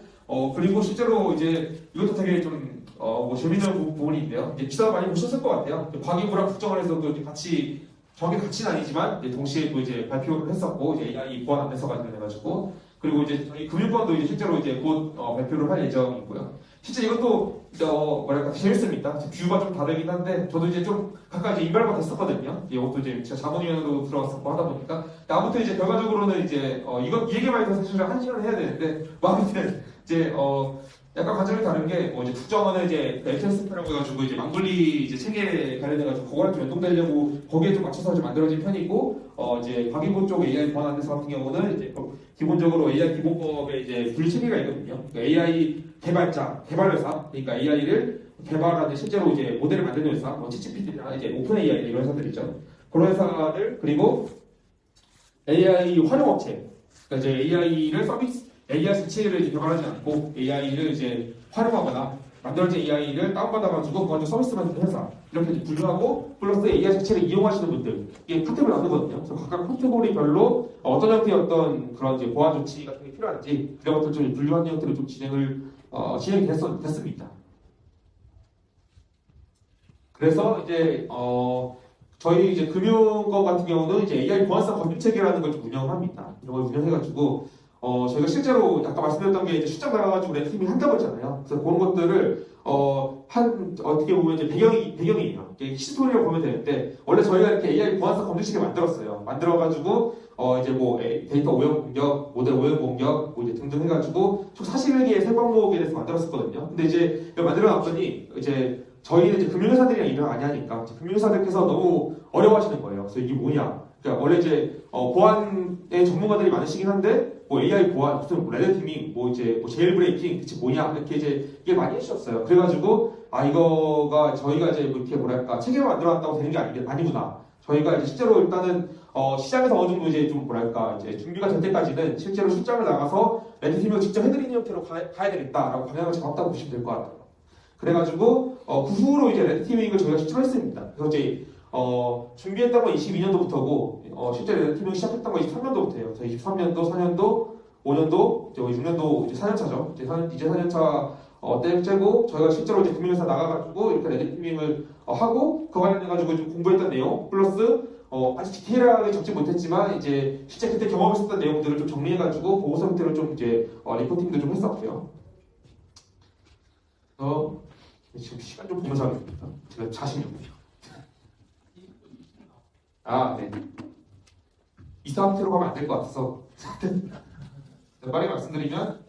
그리고 실제로 이제 이것도 되게 좀 뭐 재밌는 부분인데요. 이제 기사 많이 보셨을 것 같아요. 과기부랑 국정원에서도 이제 같이 정확히 같이는 아니지만 이제 동시에 또 이제 발표를 했었고 이제 AI 보안 안내서가 관련해가지고. 그리고 이제 저희 금융권도 이제 실제로 이제 곧 발표를 할 예정이고요. 실제 이것도 뭐랄까 재밌습니다. 뷰가 좀 다르긴 한데 저도 이제 좀 가까이 이제 인발가 됐었거든요. 이것도 이제 제가 자문위원으로 들어갔었고 하다 보니까 아무튼 이제 결과적으로는 이제 이 얘기만 해도 사실 한 시간 해야 되는데 뭐 아무튼 이제 약간 관점이 다른 게 이제 국정원은 이제 LTSP라고 해가지고 이제 망블리 이제 체계 관련해가지고 그거랑 좀 연동되려고 거기에 좀 맞춰서 좀 만들어진 편이고 이제 과기부 쪽 AI 보안 안내서 같은 경우는 이제 기본적으로 AI 기본법에 이제 분류 체계가 있거든요. 그러니까 AI 개발 회사, 그러니까 AI를 개발하는 실제로 이제 모델을 만드는 회사, 뭐 ChatGPT나 이제 오픈 AI 이런 회사들이죠. 그런 회사들 그리고 AI 활용 업체, 그러니까 이제 AI 자체를 이제 개발하지 않고 AI를 이제 활용하거나 만들어진 AI를 다운받아가지고 그걸 서비스 만드는 회사 이렇게 분류하고 플러스 AI 자체를 이용하시는 분들 이게 카테고리 나누거든요. 그래서 각각 카테고리별로 어떤 형태의 어떤 그런 이제 보안 조치 같은 게 필요한지 그런 것들 좀 분류한 형태로 좀 진행이 됐습니다. 그래서 이제 저희 이제 금융권 같은 경우는 이제 AI 보안성 검증 체계라는 걸 좀 운영합니다. 이런 걸 운영해가지고 저희가 실제로 아까 말씀드렸던 게 이제 출장 나가가지고 레드팀이 한다고 했잖아요. 그래서 그런 것들을 어떻게 보면 이제 배경이에요. 히스토리를 보면 되는데 원래 저희가 이렇게 AI 보안성 검증 체계 만들었어요. 만들어가지고 이제 뭐 데이터 오염 공격, 모델 오염 공격 뭐 이제 등등 해가지고 총 41개의 세 과목에 대해서 만들었었거든요. 근데 이제 만들어놨더니 이제 저희는 이제 금융회사들이랑 일을 많이 하니까 금융회사들께서 너무 어려워하시는 거예요. 그래서 이게 뭐냐? 그러니까 원래 이제 보안의 전문가들이 많으시긴 한데 뭐 AI 보안 무슨 레드팀이 뭐 이제 뭐 제일 브레이킹 대체 뭐냐 이렇게 이제 이게 많이 해주셨어요. 그래가지고 이거가 저희가 이제 뭐 이렇게 뭐랄까 체계를 만들어놨다고 되는 게 아니구나. 저희가 이제 실제로 일단은 시장에서 어느 정도 이제 좀 뭐랄까 이제 준비가 될 때까지는 실제로 출장을 나가서 레드팀을 직접 해드리는 형태로 가야 되겠다라고 방향을 잡았다고 보시면 될 것 같아요. 그래가지고 그 후로 이제 레드티밍을 저희가 신청했습니다. 그래서 이제 준비했던 건 22년도부터고 실제 레드티밍 시작했던 건 23년도부터예요. 그래서 23년도, 4년도, 5년도, 이제 6년도 이제 4년차죠. 이제 4년차 떼고 저희가 실제로 이제 금융회사 나가가지고 이렇게 레드티밍을 하고 그 관련해가지고 좀 공부했던 내용 플러스 아직 디테일하게 적지 못했지만 이제 실제 그때 경험했었던 내용들을 좀 정리해가지고 보고서 형태로 좀 이제 리포팅도 좀 했었고요. 지금 시간 좀 보면서 하겠습니다. 제가 자신이 없네요. 네. 이 상태로 가면 안 될 것 같아서 빠르게 말씀드리면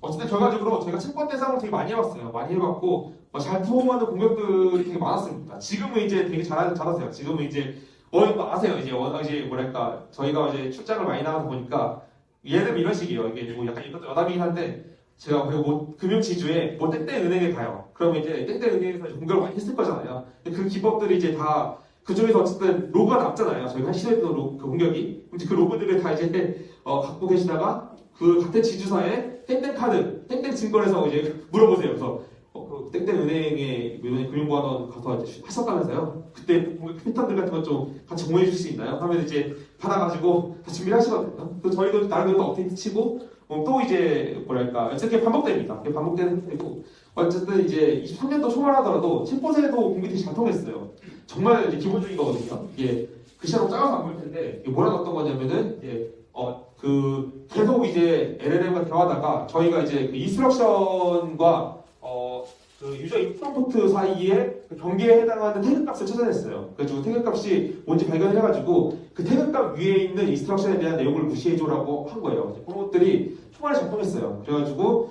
어쨌든 결과적으로 저희가 채권 대상으로 되게 많이 해봤어요. 많이 해봤고 잘 투혼하는 공격들이 되게 많았습니다. 지금은 이제 되게 잘하세요. 지금은 이제 아세요. 이제 뭐랄까 저희가 이제 출장을 많이 나가서 보니까 얘는 이런 식이에요. 이게 뭐 약간 이것도 여담이긴 한데 제가 그리고 뭐 금융지주에 뭐 땡땡은행에 가요. 그러면 이제 땡땡은행에서 공격을 많이 했을 거잖아요. 근데 그 기법들이 이제 다 그중에서 어쨌든 로그가 남잖아요. 저희가 시도했던 그 공격이. 이제 그 로그들을 다 이제 갖고 계시다가 그 같은 지주사에 땡땡 카드, 땡땡 증권에서 이제 물어보세요. 그래서 그 땡땡은행에 금융보안원 가서 이제 하셨다면서요. 그때 공격 패턴들 같은 거 좀 같이 공유해 줄 수 있나요? 하면 이제 받아가지고 다 준비를 하시거든요. 그래서 저희도 나름대로 업데이트 치고 또 이제 뭐랄까 어쨌든 반복됩니다. 반복되는 형태고 어쨌든 이제 23년도 초말 하더라도 챗봇에도 공격이 되게 잘 통했어요. 정말 이제 기본적인 거거든요. 이게 글씨로 작아서 안 보일 텐데 이게 뭐라 넣었던 거냐면은 계속 이제 LLM과 대화하다가 저희가 이제 그 인스트럭션과 그 유저 인프로포트 사이에 그 경계에 해당하는 태그값을 찾아냈어요. 그래가지고 태그값이 뭔지 발견을 해가지고 그 태그값 위에 있는 인스트럭션에 대한 내용을 무시해줘라고 한 거예요. 그런 것들이 초반에 잘 통했어요. 그래가지고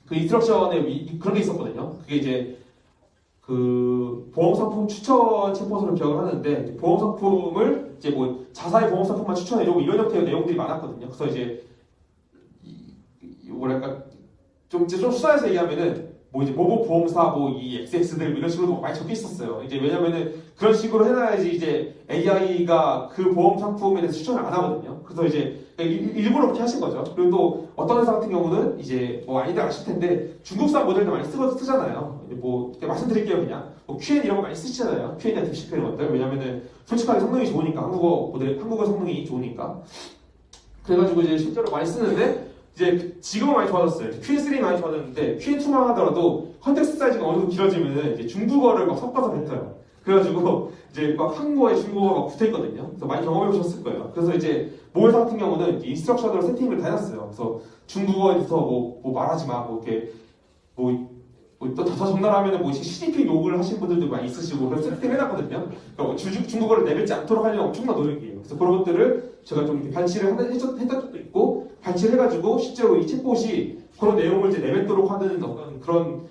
그 인스트럭션에 그런 게 있었거든요. 그게 이제 그 보험상품 추천 챗봇으로 기억을 하는데 보험상품을 이제 뭐 자사의 보험상품만 추천해주고 이런 형태의 내용들이 많았거든요. 그래서 이제 뭐랄까 좀 수사해서 얘기하면은 뭐 이제 모보 보험사 이 XX들 이런 식으로 많이 적혀 있었어요. 이제 왜냐면은 그런 식으로 해놔야지 이제 AI가 그 보험 상품에 대해서 추천을 안 하거든요. 그래서 이제 일부러 그렇게 하신 거죠. 그리고 또 어떤 회사 같은 경우는 이제 뭐 많이들 아실 텐데 중국산 모델도 많이 쓰잖아요. 뭐 말씀드릴게요 그냥 Q&A 이런 거 많이 쓰시잖아요. Q&A나 딥시크 이런 것들 왜냐면은 솔직하게 성능이 좋으니까 한국어 성능이 좋으니까 그래가지고 이제 실제로 많이 쓰는데. 이제 지금은 많이 좋아졌어요. Q3 많이 좋아졌는데 Q2만 하더라도 컨텍스트 사이즈가 어느 정도 길어지면은 이제 중국어를 막 섞어서 뱉어요. 그래가지고 이제 막 한국어에 중국어가 막 붙어있거든요. 그래서 많이 경험해 보셨을 거예요. 그래서 이제 모회사 같은 경우는 인스트럭션으로 세팅을 다 해놨어요. 그래서 중국어에서 뭐 말하지 마, 뭐 이렇게 또 더 적나라하면은 뭐 CDP 욕을 하신 분들도 많이 있으시고 그래서 세팅을 해놨거든요. 그러니까 중국어를 내뱉지 않도록 하려는 엄청난 노력이에요. 그래서 그런 것들을 제가 좀 이렇게 발치를 했던 적도 있고 발치를 해가지고 실제로 이 챗봇이 그런 내용을 이제 내뱉도록 하는 어떤 그런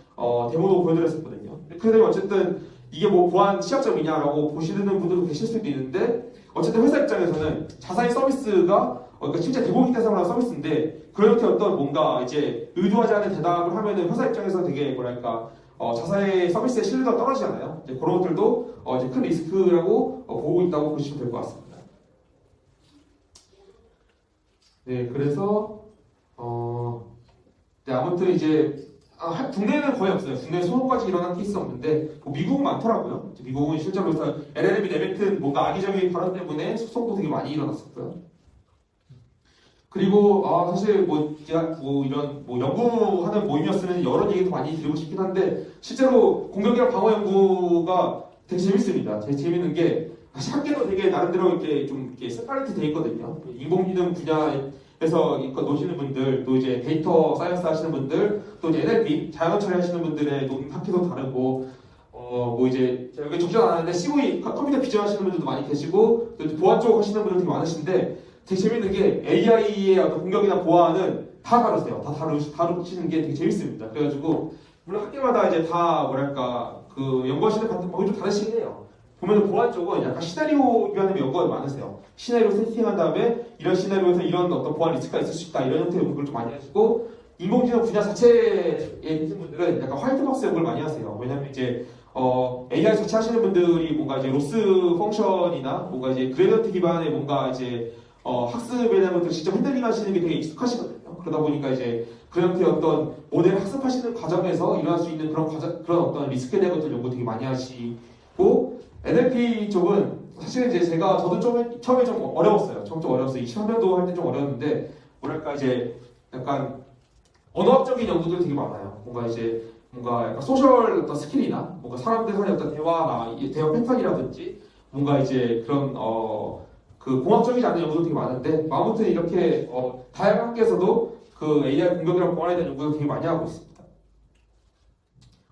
데모도 보여드렸었거든요. 그래서 어쨌든 이게 뭐 보안 취약점이냐라고 보시는 분들도 계실 수도 있는데 어쨌든 회사 입장에서는 자사의 서비스가 그러니까 진짜 대공익 대상으로 하는 서비스인데 그렇게 어떤 뭔가 이제 의도하지 않은 대답을 하면은 회사 입장에서 되게 뭐랄까 자사의 서비스의 신뢰도가 떨어지잖아요. 이제 그런 것들도 이제 큰 리스크라고 보고 있다고 보시면 될 것 같습니다. 네, 그래서 네, 아무튼 이제 국내에는 거의 없어요. 국내 소송까지 일어난 케이스는 없는데 미국은 많더라고요. 미국은 실제로 그래서 LLM이 내뱉은 뭔가 악의적인 발언 때문에 소송도 되게 많이 일어났었고요. 그리고 사실 제가 이런 연구하는 모임이었으면 여러 얘기도 많이 드리고 싶긴 한데 실제로 공격이랑 방어 연구가 되게 재밌습니다. 되게 재밌는 게 학계도 되게 나름대로 이렇게 좀 이렇게 세파레이트 돼 있거든요. 인공지능 분야에서 이거 노시는 분들, 또 이제 데이터 사이언스 하시는 분들, 또 이제 NLP 자연 처리 하시는 분들의 학회도 다르고, 이제 제가 여기 적지 않았는데 CV 컴퓨터 비전 하시는 분들도 많이 계시고, 또 이제 보안 쪽 하시는 분들 되게 많으신데 되게 재밌는 게 AI의 어떤 공격이나 보안은 다 다르세요. 다 다루시는 게 되게 재밌습니다. 그래가지고 물론 학교마다 이제 다 뭐랄까 그 연구하시는 방법이 좀 다르시긴 해요. 보면은 보안 쪽은 약간 시나리오 위한 연구가 많으세요. 시나리오 세팅한 다음에 이런 시나리오에서 이런 어떤 보안 리스크가 있을 수 있다 이런 형태의 연구를 좀 많이 하시고 인공지능 분야 자체에 계신 분들은 약간 화이트박스 연구를 많이 하세요. 왜냐면 이제 AI 자체 하시는 분들이 뭔가 이제 로스 펑션이나 뭔가 이제 그레디언트 기반의 뭔가 이제 학습에 대한 것들 직접 핸들링 하시는 게 되게 익숙하시거든요. 그러다 보니까 이제 그런 형태의 어떤 모델을 학습하시는 과정에서 일어날 수 있는 그런 어떤 리스크에 대한 것들 연구 되게 많이 하시고 NLP 쪽은 사실은 이제 저도 처음에 좀 어려웠어요. 처음 좀 어려웠어요. 2003년도 할 때 좀 어려웠는데 뭐랄까 이제 약간 언어학적인 연구들이 되게 많아요. 뭔가 약간 소셜 어떤 스킬이나 뭔가 사람들 간의 어떤 대화나 대화 패턴이라든지 뭔가 이제 그런 그 공학적이지 않은 연구도 되게 많은데 아무튼 이렇게 다양한 학계에서도 그 AI 공격이랑 보안에 대한 연구를 되게 많이 하고 있습니다.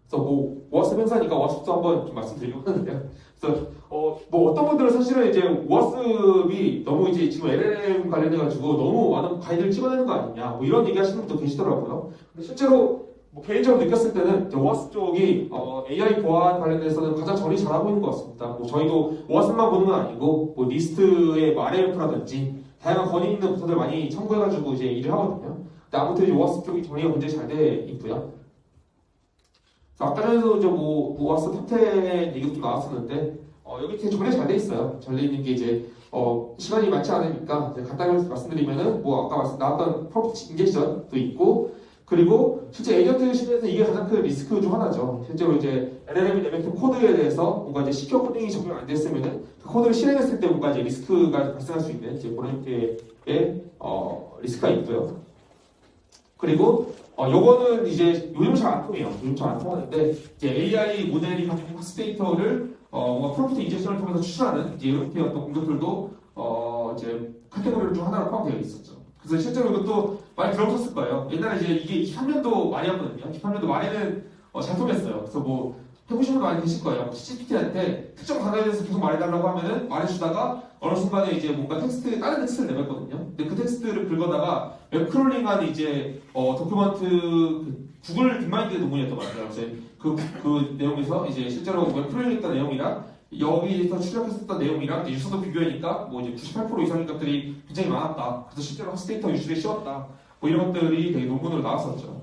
그래서 오아스프 행사니까 오아스프도 한번 좀 말씀드리려고 하는데요. 그래서 어떤 분들은 사실은 이제 오아스프이 너무 이제 지금 LLM 관련해가지고 너무 많은 가이드를 찍어내는 거 아니냐 이런 얘기 하시는 분도 계시더라고요. 근데 실제로 개인적으로 느꼈을 때는 오아스프 쪽이 AI 보안 관련해서는 가장 처리 잘하고 있는 것 같습니다. 저희도 오아스프만 보는 건 아니고 RIST의 RAF라든지 다양한 권위 있는 부서들 많이 참고해가지고 이제 일을 하거든요. 근데 아무튼 오아스프 쪽이 정리가 굉장히 잘 돼 있고요. 아까 전에도 이제 오아스프 탑10 얘기도 좀 나왔었는데 여기 되게 정리 잘 돼 있어요. 잘 돼 있는 게 이제 시간이 많지 않으니까 간단하게 말씀드리면은 아까 나왔던 프롬프트 인젝션도 있고 그리고 실제 에이전트 시대에서 이게 가장 큰 리스크 중 하나죠. 실제로 이제 LLM이 내뱉은 코드에 대해서 뭔가 이제 시큐어 코딩이 적용 안 됐으면은 그 코드를 실행했을 때 뭔가 이제 리스크가 발생할 수 있는 이제 그런 형태의 리스크가 있고요. 그리고 요거는 이제 요즘 잘 안 통해요. 요즘 잘 안 통하는데 이제 AI 모델이 가지고 학습 데이터를 뭔가 프롬프트 인젝션을 통해서 추출하는 이제 이렇게 어떤 공격들도 이제 카테고리 중 하나로 포함되어 있었죠. 그래서 실제로 이것도 많이 들어보셨을 거예요. 옛날에 이제 이게 23년도 말이었거든요. 23년도 말에는 잘 통했어요. 그래서 해보신 분도 많이 계실 거예요. ChatGPT한테 특정 단어에 대해서 계속 말해달라고 하면은 말해주다가 어느 순간에 이제 뭔가 다른 텍스트를 내봤거든요. 근데 그 텍스트를 긁어다가 웹크롤링한 이제 도큐먼트 구글 딥마인드 논문이었던 것 같아요. 그래서 그 내용에서 이제 실제로 웹크롤링했던 내용이랑 여기서 출력했었던 내용이랑 유서도 비교하니까 이제 98% 이상의 것들이 굉장히 많았다. 그래서 실제로 학습 데이터 유출이 쉬웠다. 이런 것들이 되게 논문으로 나왔었죠.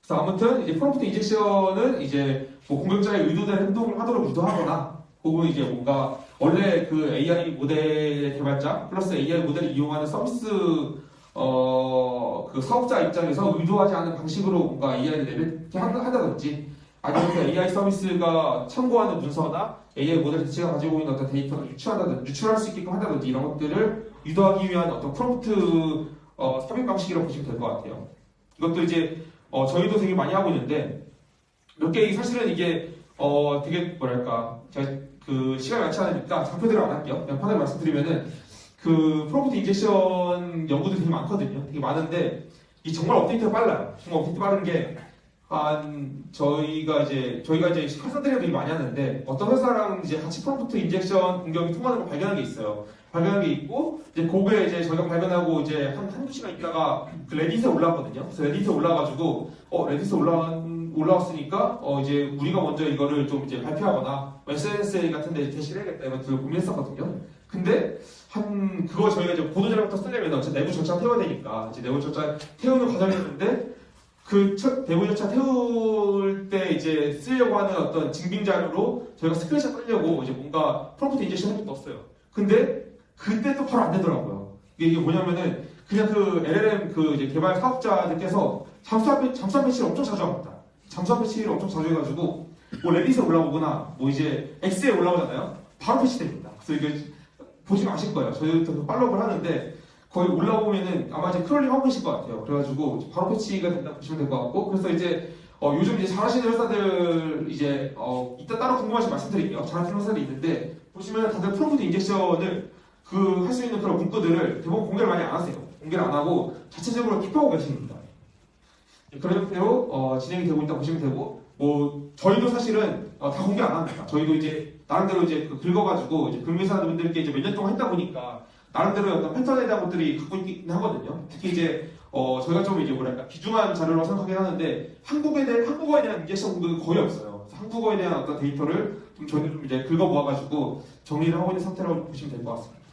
그래서 아무튼 이제 프롬프트 인젝션은 이제 공격자의 의도된 행동을 하도록 유도하거나 혹은 이제 뭔가 원래 그 AI 모델의 개발자 플러스 AI 모델을 이용하는 서비스 그 사업자 입장에서 의도하지 않은 방식으로 뭔가 AI를 내뱉게 한다든지 아니면 그 AI 서비스가 참고하는 문서나 AI 모델 자체가 가지고 있는 어떤 데이터를 유출할 수 있게끔 한다든지 이런 것들을 유도하기 위한 어떤 프롬프트 삽입 방식이라고 보시면 될 것 같아요. 이것도 이제 저희도 되게 많이 하고 있는데 몇 개 사실은 이게 되게 뭐랄까 제가 그 시간이 많지 않으니까 장표대로 안 할게요. 그냥 편하게 말씀드리면은 그 프롬프트 인젝션 연구들이 되게 많거든요. 되게 많은데 이 정말 업데이트가 빨라요. 정말 업데이트 빠른 게 저희가 이제 회사들이 되게 많이 하는데 어떤 회사랑 이제 같이 프롬프트 인젝션 공격이 통하는 걸 발견한 게 있어요. 발견한 게 있고 이제 그게 이제 저희가 발견하고 이제 한두 시간 있다가 그 레딧에 올라왔거든요. 그래서 레딧에 올라가지고 레딧에 올라왔으니까 이제 우리가 먼저 이거를 좀 이제 발표하거나 SNS 같은데 게시해야겠다 이런 것들을 고민했었거든요. 근데 그거 저희가 이제 보도 자료부터 쓰려면 어차피 내부 절차 태워야 되니까 이제 내부 절차 태우는 과정이었는데 그 내부 절차 태울 때 이제 쓰려고 하는 어떤 증빙 자료로 저희가 스크린샷 쓰려고 이제 뭔가 프롬프트 인젝션 해서 넣었어요. 근데 그때도 바로 안 되더라고요. 이게 뭐냐면은 그냥 그 LLM 그 이제 개발 사업자들께서 잠수함 패치를 엄청 자주 합니다. 잠수함 패치를 엄청 자주 해가지고 뭐 레딧에 올라오거나 뭐 이제 X에 올라오잖아요. 바로 패치됩니다. 그래서 이게 보시면 아실 거예요. 저희도 팔로우를 하는데 거의 올라오면은 아마 이제 크롤링 하고 계실 것 같아요. 그래가지고 바로 패치가 된다 보시면 될 것 같고, 그래서 이제 요즘 이제 잘하시는 회사들 이제 이따 따로 궁금하시면 말씀드릴게요. 잘하시는 회사들이 있는데 보시면 다들 프롬프트 인젝션을 그 할 수 있는 그런 문구들을 대부분 공개를 많이 안 하세요. 공개를 안 하고 자체적으로 킵하고 계십니다. 그런 형태로 진행이 되고 있다 보시면 되고, 뭐 저희도 사실은 다 공개 안 합니다. 저희도 이제 나름대로 이제 긁어가지고 이제 금융사분들께 이제 몇 년 동안 했다 보니까 나름대로 어떤 패턴에 대한 것들이 갖고 있긴 하거든요. 특히 이제 저희가 좀 이제 뭐랄까 귀중한 자료라고 생각하긴 하는데 한국어에 대한 인젝션 공격이 거의 없어요. 그래서 한국어에 대한 어떤 데이터를 좀 저희도 좀 이제 긁어 모아가지고 정리를 하고 있는 상태라고 보시면 될 것 같습니다.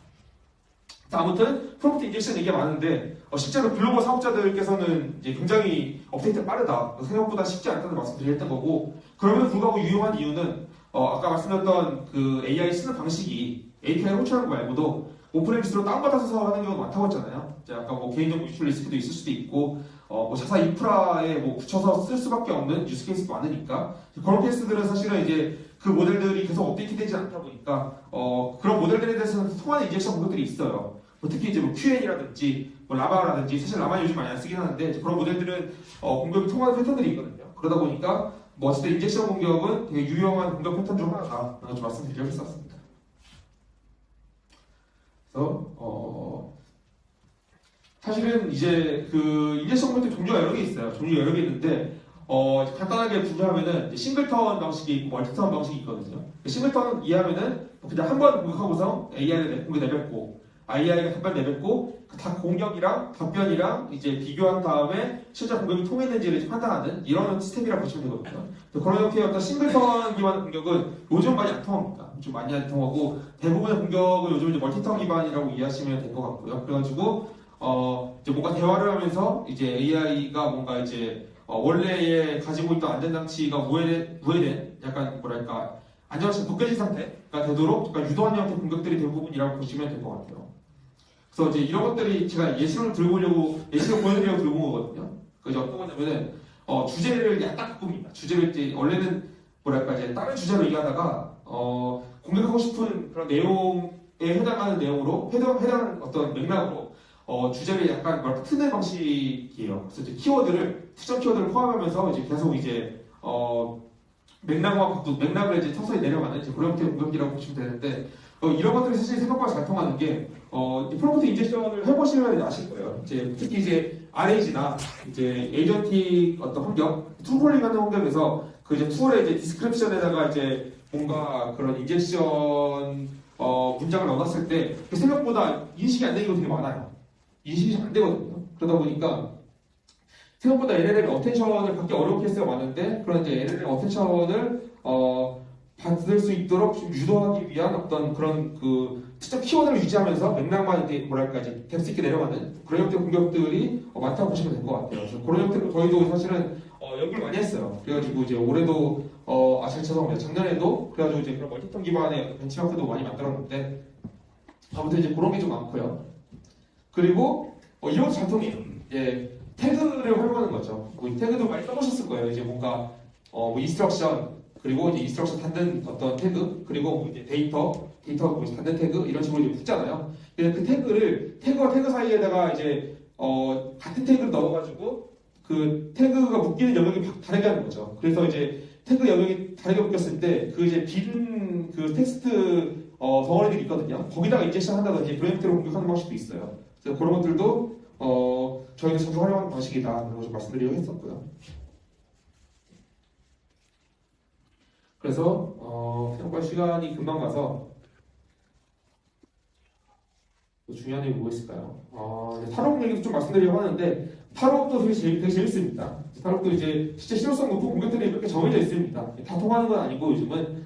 자, 아무튼 프롬프트 인젝션 얘기가 많은데 실제로 글로벌 사업자들께서는 이제 굉장히 업데이트가 빠르다, 생각보다 쉽지 않다는 말씀드렸던 거고, 그럼에도 불구하고 유용한 이유는 아까 말씀드렸던 그 AI 쓰는 방식이 API 호출하는 거 말고도 오픈엠스로 다운받아서 하는 경우가 많다고 했잖아요. 이제 아까 뭐 개인정보 유출 리스크도 있을 수도 있고 뭐 자사 인프라에 뭐 붙여서 쓸 수밖에 없는 유스 케이스도 많으니까, 그런 케이스들은 사실은 이제 그 모델들이 계속 업데이트되지 않다 보니까 그런 모델들에 대해서는 통하는 인젝션 공격들이 있어요. 뭐 특히 이제 뭐 QN이라든지 뭐 라바라든지, 사실 라마 요즘 많이 안 쓰긴 하는데 그런 모델들은 공격이 통하는 패턴들이 있거든요. 그러다 보니까 뭐 어쨌든 인젝션 공격은 되게 유용한 공격 패턴 중 하나다, 좀 말씀드리려고 했었습니다. 그래서 사실은 이제 그 인젝션 공격도 종류가 여러 개 있어요. 종류가 여러 개 있는데 간단하게 분류하면은 싱글턴 방식이 있고 멀티턴 방식이 있거든요. 싱글턴 이해하면은 그냥 한 번 공격하고서 AI를 공격 내뱉고 AI가 답변 내뱉고 다 공격이랑 답변이랑 이제 비교한 다음에 실제 공격이 통했는지를 판단하는 이런 스텝이라고 보시면 되거든요. 그런 형태의 어떤 싱글턴 기반의 공격은 요즘 많이 안 통합니다. 좀 많이 안 통하고 대부분의 공격은 요즘 이제 멀티턴 기반이라고 이해하시면 될 것 같고요. 그래가지고 이제 뭔가 대화를 하면서 이제 AI가 뭔가 이제 원래에 가지고 있던 안전장치가 우회된 약간 뭐랄까 안전장치가 벗겨진 상태가 되도록 약간 유도하는 형태의 공격들이 대부분이라고 보시면 될 것 같아요. 그래서 이제 이런 것들이 제가 예시를 보여드리려고 들고 온 거거든요. 그래서 어떤 거냐면은 주제를 약간 바꿉니다. 주제를 이제 원래는 뭐랄까 이제 다른 주제로 얘기하다가 공격하고 싶은 그런 내용에 해당하는 내용으로 해당하는 어떤 맥락으로 주제를 약간 뭐랄까 트는 방식이에요. 그래서 이제 특정 키워드를 포함하면서 이제 계속 이제 맥락을 이제 서서히 내려가는 이제 그런 형태의 공격이라고 보시면 되는데, 이런 것들이 사실 생각보다 잘 통하는 게 프롬프트 인젝션을 해보시면 아실 거예요. 이제 특히 이제 RAG나 이제 에이전틱 어떤 환경, 툴콜링 하는 환경에서 그 이제 툴의 이제 디스크립션에다가 이제 뭔가 그런 인젝션 문장을 넣어놨을 때 생각보다 인식이 안 되는 경우가 되게 많아요. 인식이 잘 안 되거든요. 그러다 보니까 생각보다 LLM 어텐션을 받기 어려운 케이스가 많은데, 그런 이제 LLM 어텐션을 받을 수 있도록 좀 유도하기 위한 어떤 그런 그 특정 키워드를 유지하면서 맥락만 이제 뭐랄까 이제 뎁스 있게 내려가는 그런 형태의 공격들이 많다고 보시면 될 것 같아요. 그래서 그런 형태로 저희도 사실은 연구를 많이 했어요. 그래가지고 이제 올해도 죄송합니다. 작년에도 그래가지고 이제 그런 멀티턴 기반의 벤치마크도 많이 만들었는데, 아무튼 이제 그런 게 좀 많고요. 그리고 이런 것도 전통이에요. 예, 태그를 활용하는 거죠. 뭐 태그도 많이 써보셨을 거예요. 이제 뭔가 뭐 인스트럭션, 그리고 이제 인스트럭션 닫는 어떤 태그, 그리고 뭐 이제 데이터 뭐 닫는 태그 이런 식으로 이제 붙잖아요. 근데 그 태그와 태그 사이에다가 이제 같은 태그를 넣어가지고 그 태그가 묶이는 영역이 다르게 하는 거죠. 그래서 이제 태그 영역이 다르게 묶였을 때 그 이제 빈 그 텍스트 덩어리들이 있거든요. 거기다가 인젝션 한다든지 그런 형태로 공격하는 방식도 있어요. 그래서 그런 것들도 저희가 자주 활용하는 방식이다 라고 좀 말씀드리려고 했었고요. 그래서 생각보다 시간이 금방 가서 중요한 얘기 뭐가 있을까요? 탈옥 얘기도 좀 말씀드리려고 하는데, 탈옥도 되게 재밌습니다. 탈옥도 이제 진짜 실효성 높은 공격들이 이렇게 정해져 있습니다. 다 통하는 건 아니고 요즘은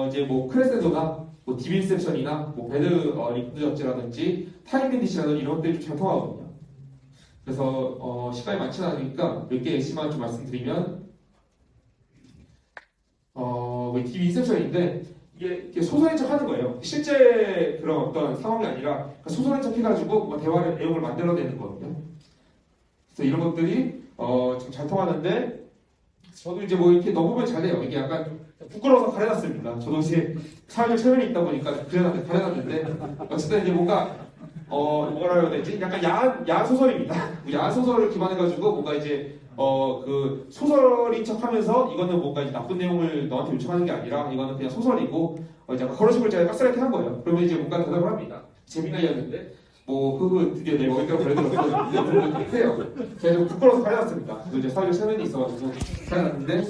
이제 뭐 크레센도나 뭐 디빈셉션이나 뭐 배드 리프트 저지라든지 타임 밴디시라든지 이런 것들이 좀 잘 통하거든요. 그래서 시간이 많지 않으니까 몇 개 예시만 좀 말씀드리면 디빈셉션인데 이게 소설인 척 하는 거예요. 실제 그런 어떤 상황이 아니라 소설인 척 해가지고 뭐 대화를 내용을 만들어내는 거거든요. 그래서 이런 것들이 좀 잘 통하는데 저도 이제 뭐 이렇게 넣어보면 잘해요. 이게 약간 좀 부끄러워서 가려놨습니다. 저도 이제 사회적 체면이 있다 보니까 가려놨는데 어쨌든 이제 뭔가 뭐라 해야 되지? 약간 야한 소설입니다. 야한 소설을 기반해가지고 뭔가 이제 그 소설인 척하면서 이거는 뭔가 이제 나쁜 내용을 너한테 요청하는 게 아니라 이거는 그냥 소설이고 이제 약간 그런 식으로 제가 가스라이팅 한 거예요. 그러면 이제 뭔가 대답을 합니다. 재미난 이야기인데 드디어 내 머리카락 걸려들었거든요. 이렇게 해요. 제가 좀 부끄러워서 가려놨습니다. 이제 사회적 체면이 있어가지고 가려놨는데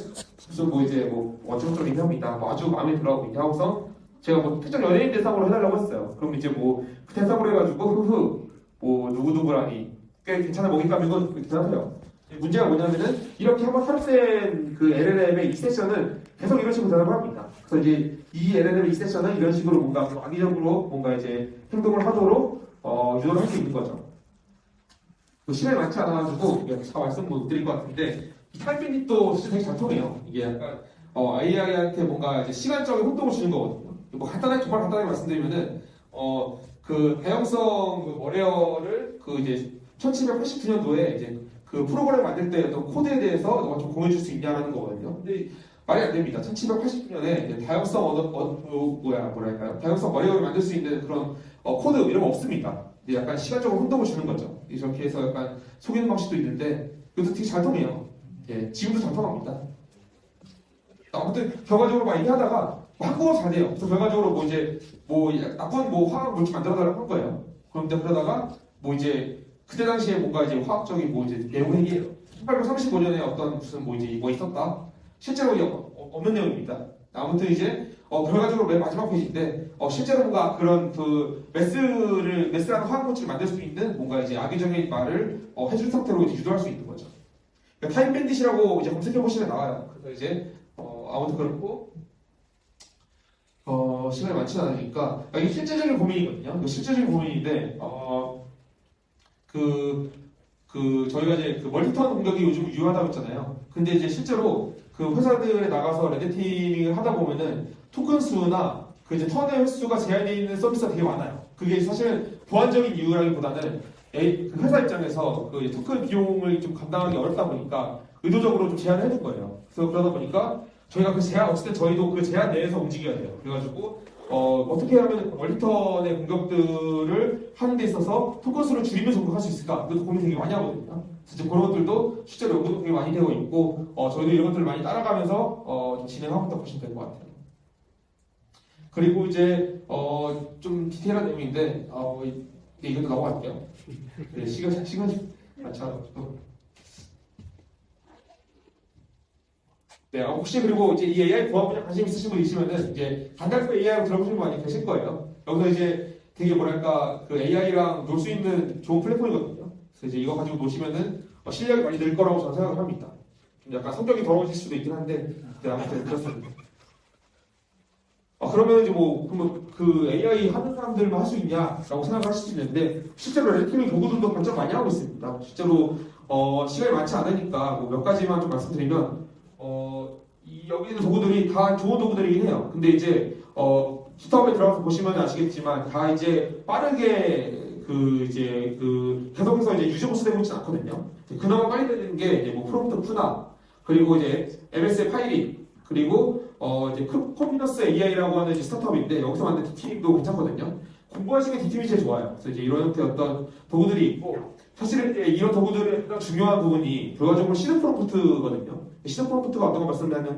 무슨 뭐 이제 뭐 어쩌고저쩌고 얘기합니다. 뭐 아주 마음에 들어하고 있냐 하고서 제가 뭐 특정 연예인 대상으로 해달라고 했어요. 그럼 이제 뭐 그 대상으로 해가지고 뭐 누구누구라니 꽤 괜찮은 먹잇감이건 이렇게 대답해요. 문제가 뭐냐면은 이렇게 한번 탑된 그 LLM의 이 세션은 계속 이런 식으로 대답을 합니다. 그래서 이제 이 LLM의 이 세션은 이런 식으로 뭔가 악의적으로 뭔가 이제 행동을 하도록 유도를 할 수 있는 거죠. 시간이 많지 않아가지고 다 말씀 못 드릴 것 같은데 이 타입밴딧도 사실 되게 잘 통해요. 이게 약간 AI한테 뭔가 이제 시간적인 혼동을 주는 거거든요. 뭐 정말 간단하게 말씀드리면은 그 다형성 그 머레어를 그 이제 1789년도에 이제 그 프로그램 만들 때 어떤 코드에 대해서 좀 공유해 줄 수 있냐는 거거든요. 근데 말이 안 됩니다. 1789년에 다형성 뭐랄까요? 다형성 머레어를 만들 수 있는 그런 코드 이런 거 없습니다. 약간 시간적으로 혼동을 주는 거죠. 이렇게 해서 약간 속이는 방식도 있는데 이것도 되게 잘 통해요. 예, 지금도 잘 통합니다. 아무튼 결과적으로 막 얘기하다가 한국어 잘해요. 그래서 결과적으로 뭐 이제 뭐 나쁜 뭐 화학 물질 만들어달라고 한 거예요. 그런데 그러다가 뭐 이제 그때 당시에 뭔가 이제 화학적인 뭐 이제 내용 얘기예요. 1835년에 어떤 무슨 뭐 이제 뭐 있었다. 실제로 없는 내용입니다. 아무튼 이제 결과적으로 맨 마지막 페이지인데 실제로 뭔가 그런 그 메스라는 화학 물질을 만들 수 있는 뭔가 이제 악의적인 말을 해준 상태로 이제 유도할 수 있는 거죠. 그러니까 타임밴딧이라고 이제 검색해 보시면 나와요. 그래서 이제 아무튼 그렇고 시간이 많지 않으니까 이게 실제적인 고민이거든요. 실제적인 고민인데 저희가 이제 그 멀티턴 공격이 요즘 유효하다고 했잖아요. 근데 이제 실제로 그 회사들에 나가서 레드팀을 하다 보면은 토큰 수나 그 이제 턴의 횟수가 제한되어 있는 서비스가 되게 많아요. 그게 사실은 보안적인 이유라기보다는 그 회사 입장에서 그 토큰 비용을 좀 감당하기 어렵다 보니까 의도적으로 좀 제한을 해둔 거예요. 그래서 그러다 보니까 저희가 그 제한, 어쨌든 저희도 그 제한 내에서 움직여야 돼요. 그래가지고 어떻게 하면 멀티턴의 공격들을 하는 데 있어서 토큰 수를 줄이면서 공격할 수 있을까? 그것도 고민 되게 많이 하거든요. 그래서 그런 것들도 실제로 연구도 되게 많이 되고 있고 저희도 이런 것들을 많이 따라가면서 좀 진행하고 있다고 보시면 될 것 같아요. 그리고 이제 좀 디테일한 내용인데 이것도 넘어갈게요. 네, 시간이 많지 않아가지고. 네, 혹시 그리고 이제 이 AI 보안 분야 관심 있으신 분 있으면은 이제 간달프 AI로 들어보신 분 많이 계실 거예요. 여기서 이제 되게 뭐랄까 그 AI랑 놀 수 있는 좋은 플랫폼이거든요. 그래서 이제 이거 가지고 노시면은 실력이 많이 늘 거라고 저는 생각을 합니다. 좀 약간 성격이 더러워질 수도 있긴 한데, 네, 아무튼 그렇습니다. 그러면 이제 그러면 그 AI 하는 사람들만 할 수 있냐라고 생각을 하실 수 있는데 실제로 레드팀의 도구들도 발전 많이 하고 있습니다. 실제로 시간이 많지 않으니까 몇 가지만 좀 말씀드리면 여기 있는 도구들이 다 좋은 도구들이긴 해요. 근데 이제 깃허브에 들어가서 보시면 아시겠지만 다 이제 빠르게 계속해서 이제 유저 보스 되고 있진 않거든요. 그나마 빨리 되는 게 이제 뭐 프롬프트 푸나 그리고 이제 MS의 파이리 그리고 이제 콤비너스 AI라고 하는 이제 스타트업인데 여기서 만든 D팀도 괜찮거든요. 공부하시는 D팀이 제일 좋아요. 그래서 이제 이런 형태의 어떤 도구들이 있고 사실은 이제 이런 도구들의 가장 중요한 부분이 결과적으로 시드 프롬프트거든요. 시드 프롬프트가 어떤 걸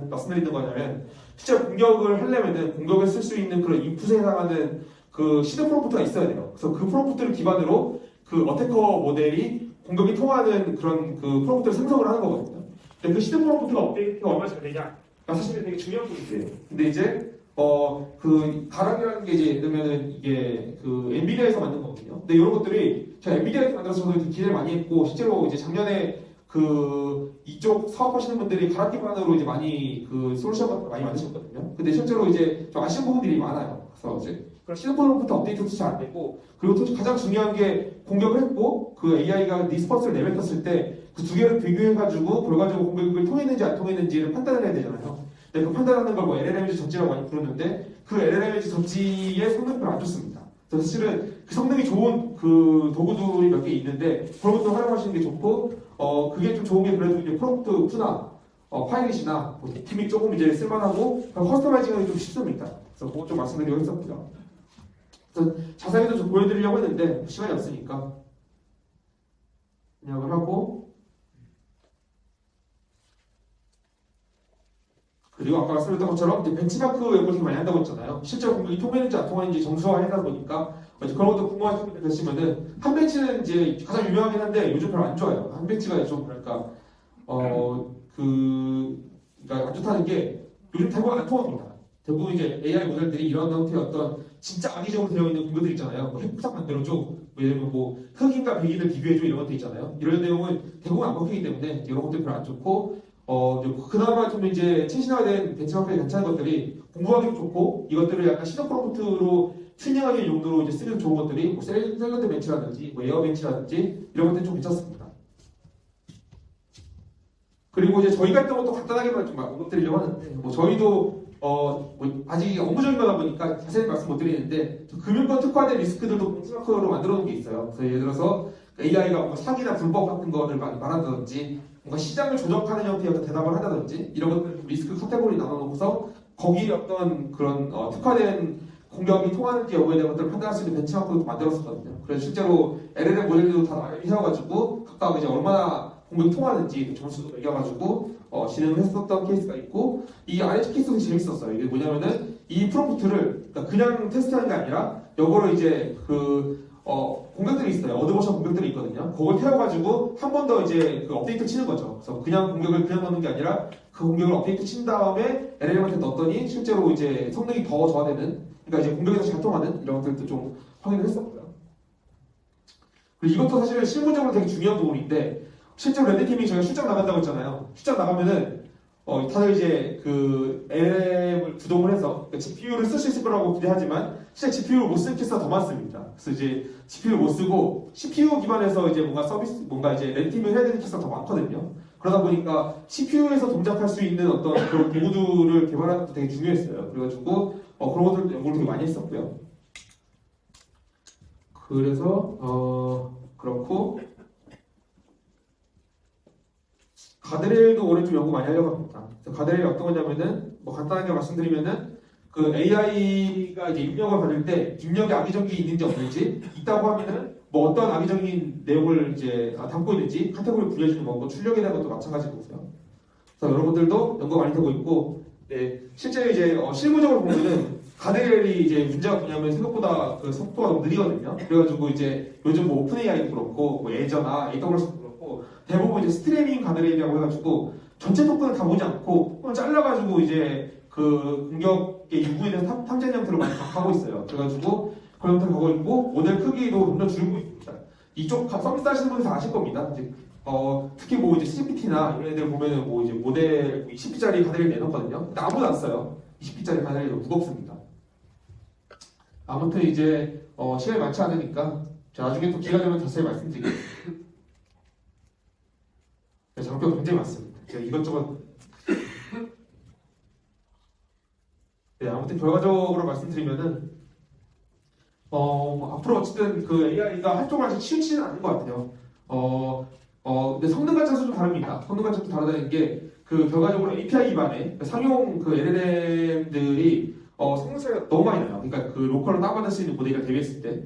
말씀드리는 거냐면 실제 공격을 하려면은 공격에 쓸 수 있는 그런 인풋에 해당하는 그 시드 프롬프트가 있어야 돼요. 그래서 그 프롬프트를 기반으로 그 어태커 모델이 공격이 통하는 그런 그 프롬프트를 생성을 하는 거거든요. 근데 그 시드 프롬프트가 업데이트가 얼마나 잘 되냐? 사실 되게 중요한 포인트예요. 근데 이제 그 가락이라는 게 이제 예를 들면은 이게 그 엔비디아에서 만든 거거든요. 근데 이런 것들이 제가 엔비디아에서 만들어서 저도 기대를 많이 했고 실제로 이제 작년에 그 이쪽 사업하시는 분들이 가락 기반으로 이제 많이 그 솔루션 같은 거 많이 만드셨거든요. 근데 실제로 이제 좀 아쉬운 부분들이 많아요. 그래서 이제 그런 시드폰부터 업데이트도 잘 안 되고 그리고 또 가장 중요한 게 공격을 했고 그 AI가 리스폰스를 내뱉었을 때 그 두 개를 비교해가지고 결과적으로 공격을 통했는지 안 통했는지를 판단을 해야 되잖아요. 근데 그 판단하는 걸 뭐 LLMG 젖지라고 많이 부르는데 그 LLMG 젖지의 성능표를 안 좋습니다. 그래서 사실은 그 성능이 좋은 그 도구들이 몇 개 있는데 그런 것도 활용하시는 게 좋고 그게 좀 좋은 게 그래도 이제 프롬프트 푸나 파일릿이나 뭐 팀이 조금 이제 쓸만하고 커스터마이징이 좀 쉽습니다. 그래서 그거 좀 말씀드리고 했었고요. 그래서 자세히도 좀 보여드리려고 했는데 시간이 없으니까 그냥을 하고, 그리고 아까 말씀드렸던 것처럼 이제 벤치마크 연구를 되게 많이 한다고 했잖아요. 실제로 공격이 통했는지 안 통했는지 정수화하다 보니까 이제 그런 것도 궁금하신 분들 계시면은 한 벤치는 이제 가장 유명하긴 한데 요즘 별로 안 좋아요. 한 벤치가 좀 뭐랄까 그러니까 안 좋다는 게 요즘 대부분 안 통합니다. 대부분 이제 AI 모델들이 이런 형태의 어떤 진짜 악의적으로 되어 있는 공격들 있잖아요. 뭐 핵부탁 만들어줘, 뭐 예를 들면 뭐 흑인과 백인을 비교해줘 이런 것들 있잖아요. 이런 내용은 대부분 안 먹히기 때문에 이런 것들 별로 안 좋고, 그나마 좀 이제 최신화된 벤치마크에 괜찮은 것들이 공부하기도 좋고, 이것들을 약간 시도 프롬프트로 튜닝하기 용도로 이제 쓰기도 좋은 것들이 뭐 셀러드 벤치라든지 뭐 에어 벤치라든지 이런 것들이 좀 괜찮습니다. 그리고 이제 저희가 했던 것도 간단하게만 좀 언급드리려고 하는데, 뭐 저희도 뭐 아직 업무적인 거다 보니까 자세히 말씀 못 드리는데, 금융권 특화된 리스크들도 벤치마크로 만들어 놓은 게 있어요. 그래서 예를 들어서 AI가 뭔가 사기나 불법 같은 거를 많이 말한다든지, 뭔가 시장을 조작하는 형태의 어떤 대답을 한다든지, 이런 것들 리스크 카테고리 나눠놓고서 거기에 어떤 그런 특화된 공격이 통하는지 여부에 대한 것들을 판단할 수 있는 벤치마크도 만들었었거든요. 그래서 실제로 LLM 모델들도 다 세워가지고 각각 이제 얼마나 공격이 통하는지 점수도 매겨가지고 진행을 했었던 케이스가 있고, 이 RH 케이스도 재밌었어요. 이게 뭐냐면은 이 프롬프트를 그냥 테스트하는 게 아니라 요거를 이제 공격들이 있어요. 어드버션 공격들이 있거든요. 그걸 태워가지고 한 번 더 이제 그 업데이트 치는 거죠. 그래서 그냥 공격을 그냥 넣는 게 아니라 그 공격을 업데이트 친 다음에 LLM한테 넣었더니 실제로 이제 성능이 더 저하되는, 그러니까 이제 공격이 더 잘 통하는 이런 것들도 좀 확인을 했었고요. 그리고 이것도 사실 실무적으로 되게 중요한 부분인데, 실제로 레드팀이 저희가 출장 나간다고 했잖아요. 출장 나가면은 다들 이제 그 LLM을 구동을 해서 GPU를 쓸 수 있을 거라고 기대하지만 실제 GPU를 못 쓰는 케이스가 더 많습니다. 그래서 이제 GPU를 못 쓰고 CPU 기반에서 이제 뭔가 이제 레드팀을 해야 되는 케이스가 더 많거든요. 그러다 보니까 CPU에서 동작할 수 있는 어떤 그런 도구들을 개발하는 것도 되게 중요했어요. 그래가지고 그런 것들 연구를 되게 많이 했었고요. 그래서 그렇고, 가드레일도 올해 좀 연구 많이 하려고 합니다. 가드레일이 어떤 거냐면은, 뭐 간단하게 말씀드리면은, 그 AI가 이제 입력을 받을 때 입력에 악의적이 있는지 없는지, 있다고 하면은 뭐 어떤 악의적인 내용을 이제 담고 있는지 카테고리 분류해주는 거고, 출력에 대한 것도 마찬가지로 보세요. 그래서 이런 것들도 연구가 많이 되고 있고, 네, 실제 이제 실무적으로 보면은 가드레일이 이제 문제가 뭐냐면 생각보다 그 속도가 너무 느리거든요. 그래가지고 이제 요즘 뭐 오픈 AI도 그렇고, 뭐 예저나 AWS도 그렇고, 대부분 이제 스트리밍 가드레일이라고 해가지고 전체 토큰을 다 보지 않고 그걸 잘라가지고 이제 그 공격의 유무에 대한 탐색 형태로 많이 하고 있어요. 그래가지고 그런 형태로 가고 있고, 모델 크기도 점점 줄고 있습니다. 이쪽 서비스 하시는 분들 다 아실 겁니다. 이제 특히 뭐 이제 CPT나 이런 애들 보면은 뭐 이제 모델 20P짜리 가드레일 내놓거든요. 근데 아무도 안 써요. 20P짜리 가드레일 무겁습니다. 아무튼 이제 시간이 많지 않으니까 나중에 또 기회가 되면 자세히 말씀드릴게요. 장표가 굉장히 많습니다. 제가 이것저것. 네, 아무튼 결과적으로 말씀드리면은 앞으로 어쨌든 그 AI가 한쪽으로 아직 치우치지는 않은 것 같아요. 근데 성능 관점에서 좀 다릅니다. 성능 관점도 다르다는 게 그 결과적으로 API 기반의 상용 그 LLM들이 성능 차이가 너무 많이 나요. 그러니까 그 로컬로 다운받을 수 있는 모델이랑 대비했을 때,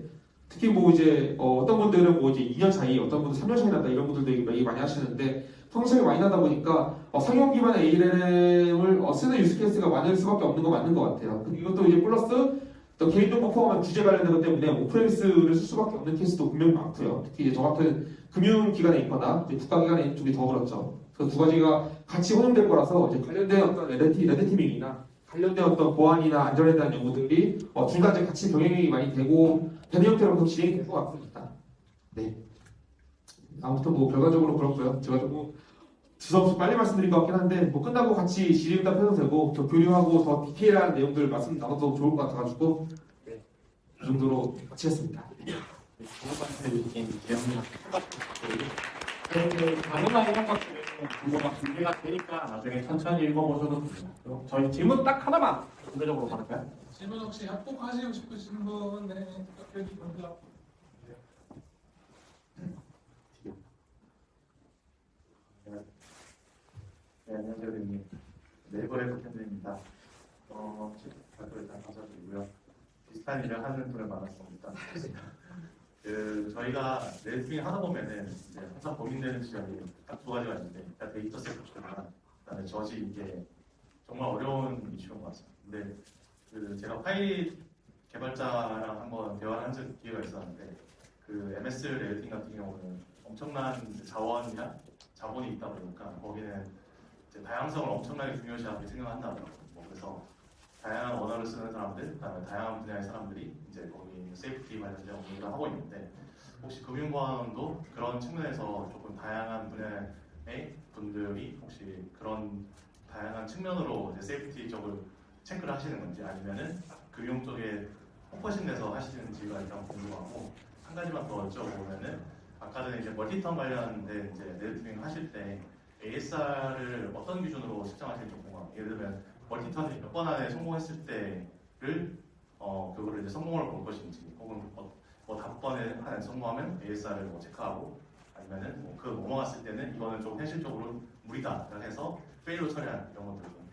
특히 뭐 이제 어떤 분들은 뭐 이제 2년 차이, 어떤 분들 3년 차이 난다 이런 분들도 얘기 많이 하시는데, 성능 차이가 많이 나다 보니까 상용 기반의 LLM을 쓰는 유스 케이스가 많을 수밖에 없는 거 맞는 것 같아요. 이것도 이제 플러스 또 개인정보 포함한 규제 관련된 것 때문에 오프레미스를 쓸 수밖에 없는 케이스도 분명히 많고요. 특히 이제 저 같은 금융기관에 있거나 이제 국가기관에 있는 쪽이 더 그렇죠. 그래서 두 가지가 같이 혼용될 거라서 이제 관련된 어떤 레드티밍이나 관련된 어떤 보안이나 안전에 대한 연구들이 둘 다 이제 같이 병행이 많이 되고 되는 형태로 진행이 될 것 같습니다. 네. 아무튼 뭐 결과적으로 그렇고요. 제가 좀 두서없이 빨리 말씀드린 것 같긴 한데, 뭐 끝나고 같이 질의응답해도 되고 더 교류하고 더 디테일한 내용들 말씀 나눠도 좋을 것 같아가지고, 네, 이 정도로 마치겠습니다. 단어나 이런 것들은 정보가 준비가 되니까 나중에 천천히 읽어보셔도 됩니다. 저희 질문 딱 하나만 공개적으로 받을까요? 질문 혹시 합복하시고 싶으신 분, 네, 여기 먼저. 네, 안녕하세요, 대표님. 네이버의 포텐드입니다. 발표를 잘 감사드리고요. 비슷한 일을 하는 분을 만났습니다. 저희가 레이싱 하다 보면은 이제 항상 고민되는 지점이 딱 두 가지가 있는데, 일단 데이터 섹터랑 그다음에 저지 이게 정말 어려운 이슈인 것 같습니다. 근데 제가 파일 개발자랑 한번 대화를 한 기회가 있었는데, MS 레이팅 같은 경우는 엄청난 자원이나 자본이 있다 보니까 거기는 이제 다양성을 엄청나게 중요시하게 생각한다더라고요. 그래서 다양한 언어를 쓰는 사람들, 그다음에 다양한 분야의 사람들이 이제 거기 세이프티 관련된 업무를 하고 있는데, 혹시 금융보안도 그런 측면에서 조금 다양한 분야의 분들이 혹시 그런 다양한 측면으로 이제 세이프티 쪽을 체크를 하시는 건지, 아니면은 금융 쪽에 포커싱 내서 하시는지가 일단 궁금하고, 한 가지만 더 여쭤보면은 아까 전에 이제 멀티턴 관련된 이제 네트워킹 하실 때 ASR을 어떤 기준으로 측정하실지 궁금합니다. 예를 들면 멀티턴이 몇 번 안에 성공했을 때를 그거를 이제 성공을 볼 것인지, 혹은 다섯 번에 안에 성공하면 ASR을 체크하고, 아니면은 그 넘어갔을 때는 이거는 좀 현실적으로 무리다 해서 페일로 처리하는 이런 것들 좀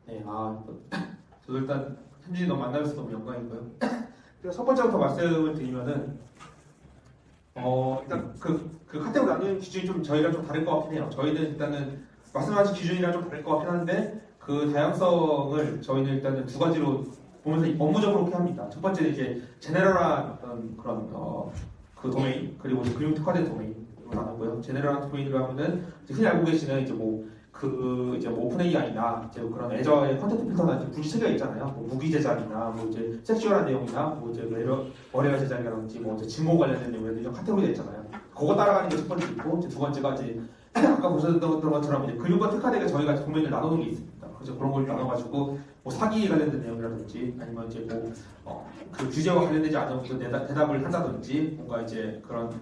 궁금합니다. 네, 저도 일단 현진이 너무 만나서 너무 영광이고요. 그래서 첫 번째부터 말씀을 드리면은 일단 그 카테고리 나누는 기준이 좀 저희랑 좀 다를 것 같긴 해요. 저희는 일단은 말씀하신 기준이랑 좀 다를 것 같긴 한데, 그 다양성을 저희는 일단은 두 가지로 보면서 업무적으로 그렇게 합니다. 첫 번째는 이제 제네럴한 어떤 그런 그 도메인, 그리고 이제 금융 특화된 도메인으로 나누고요. 제네럴한 도메인으로 하면은 이제 흔히 알고 계시는 이제 오픈 AI나 이제 그런 애저의 컨텐츠 필터나 이제 굳이 체계가 있잖아요. 무기 제작이나 이제 섹슈얼한 내용이나 이제 어뢰 제작이라든지 이제 진모 관련된 내용이나 이런 카테고리가 있잖아요. 그거 따라가는 게 첫 번째 있고, 이제 두 번째가 이제 아까 보셨던 것처럼 이제 금융과 특화되게 저희가 도메인을 나누는 게 있습니다. 그래서 그런 걸 나눠가지고 사기 관련된 내용이라든지, 아니면 이제 그 규제와 관련되지 않은 무슨 대답을 한다든지, 뭔가 이제 그런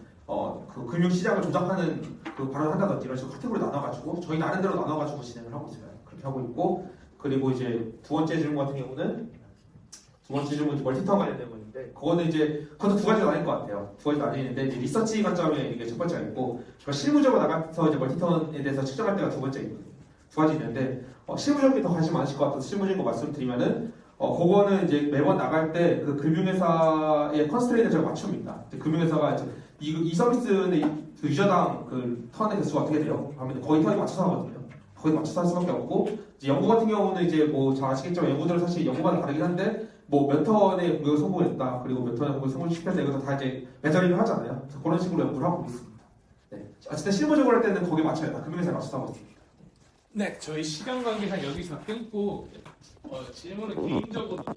그 금융 시장을 조작하는 그 발언을 한다든지 이런 식으로 카테고리 나눠가지고 저희 나름대로 나눠가지고 진행을 하고 있어요. 그렇게 하고 있고, 그리고 이제 두 번째 질문 같은 경우는 멀티턴 관련된 건데, 그거는 이제 그것도 두 가지가 나뉠 것 같아요. 두 가지 나뉘는데, 이제 리서치 관점에 이게 첫 번째가 있고, 저희가 실무적으로 나가서 이제 멀티턴에 대해서 측정할 때가 두 번째 있거든요. 두 가지 있는데, 실무적인 더 관심 많으실 것 같아서 실무적인 거 말씀드리면은, 그거는 이제 매번 나갈 때 그 금융회사의 컨스트레인을 저희가 맞춥니다. 금융회사가 이제 이 서비스는 그 유저당 그 턴의 개수가 어떻게 돼요? 하면 거의 턴에 맞춰서 하거든요. 거의 맞춰서 할 수밖에 없고, 이제 연구 같은 경우는 이제 잘 아시겠지만 연구들은 사실 연구마다 다르긴 한데, 몇 턴의 공격을 성공했다, 그리고 몇 턴의 공격을 성공시켰다, 이것도 다 이제 메저링을 하잖아요. 그래서 그런 식으로 연구를 하고 있습니다. 네. 어쨌든 실무적으로 할 때는 거기에 맞춰야 다 금융회사에 맞춰서 하고 있습니다. 네, 저희 시간 관계상 여기서 끊고 질문을 개인적으로 좀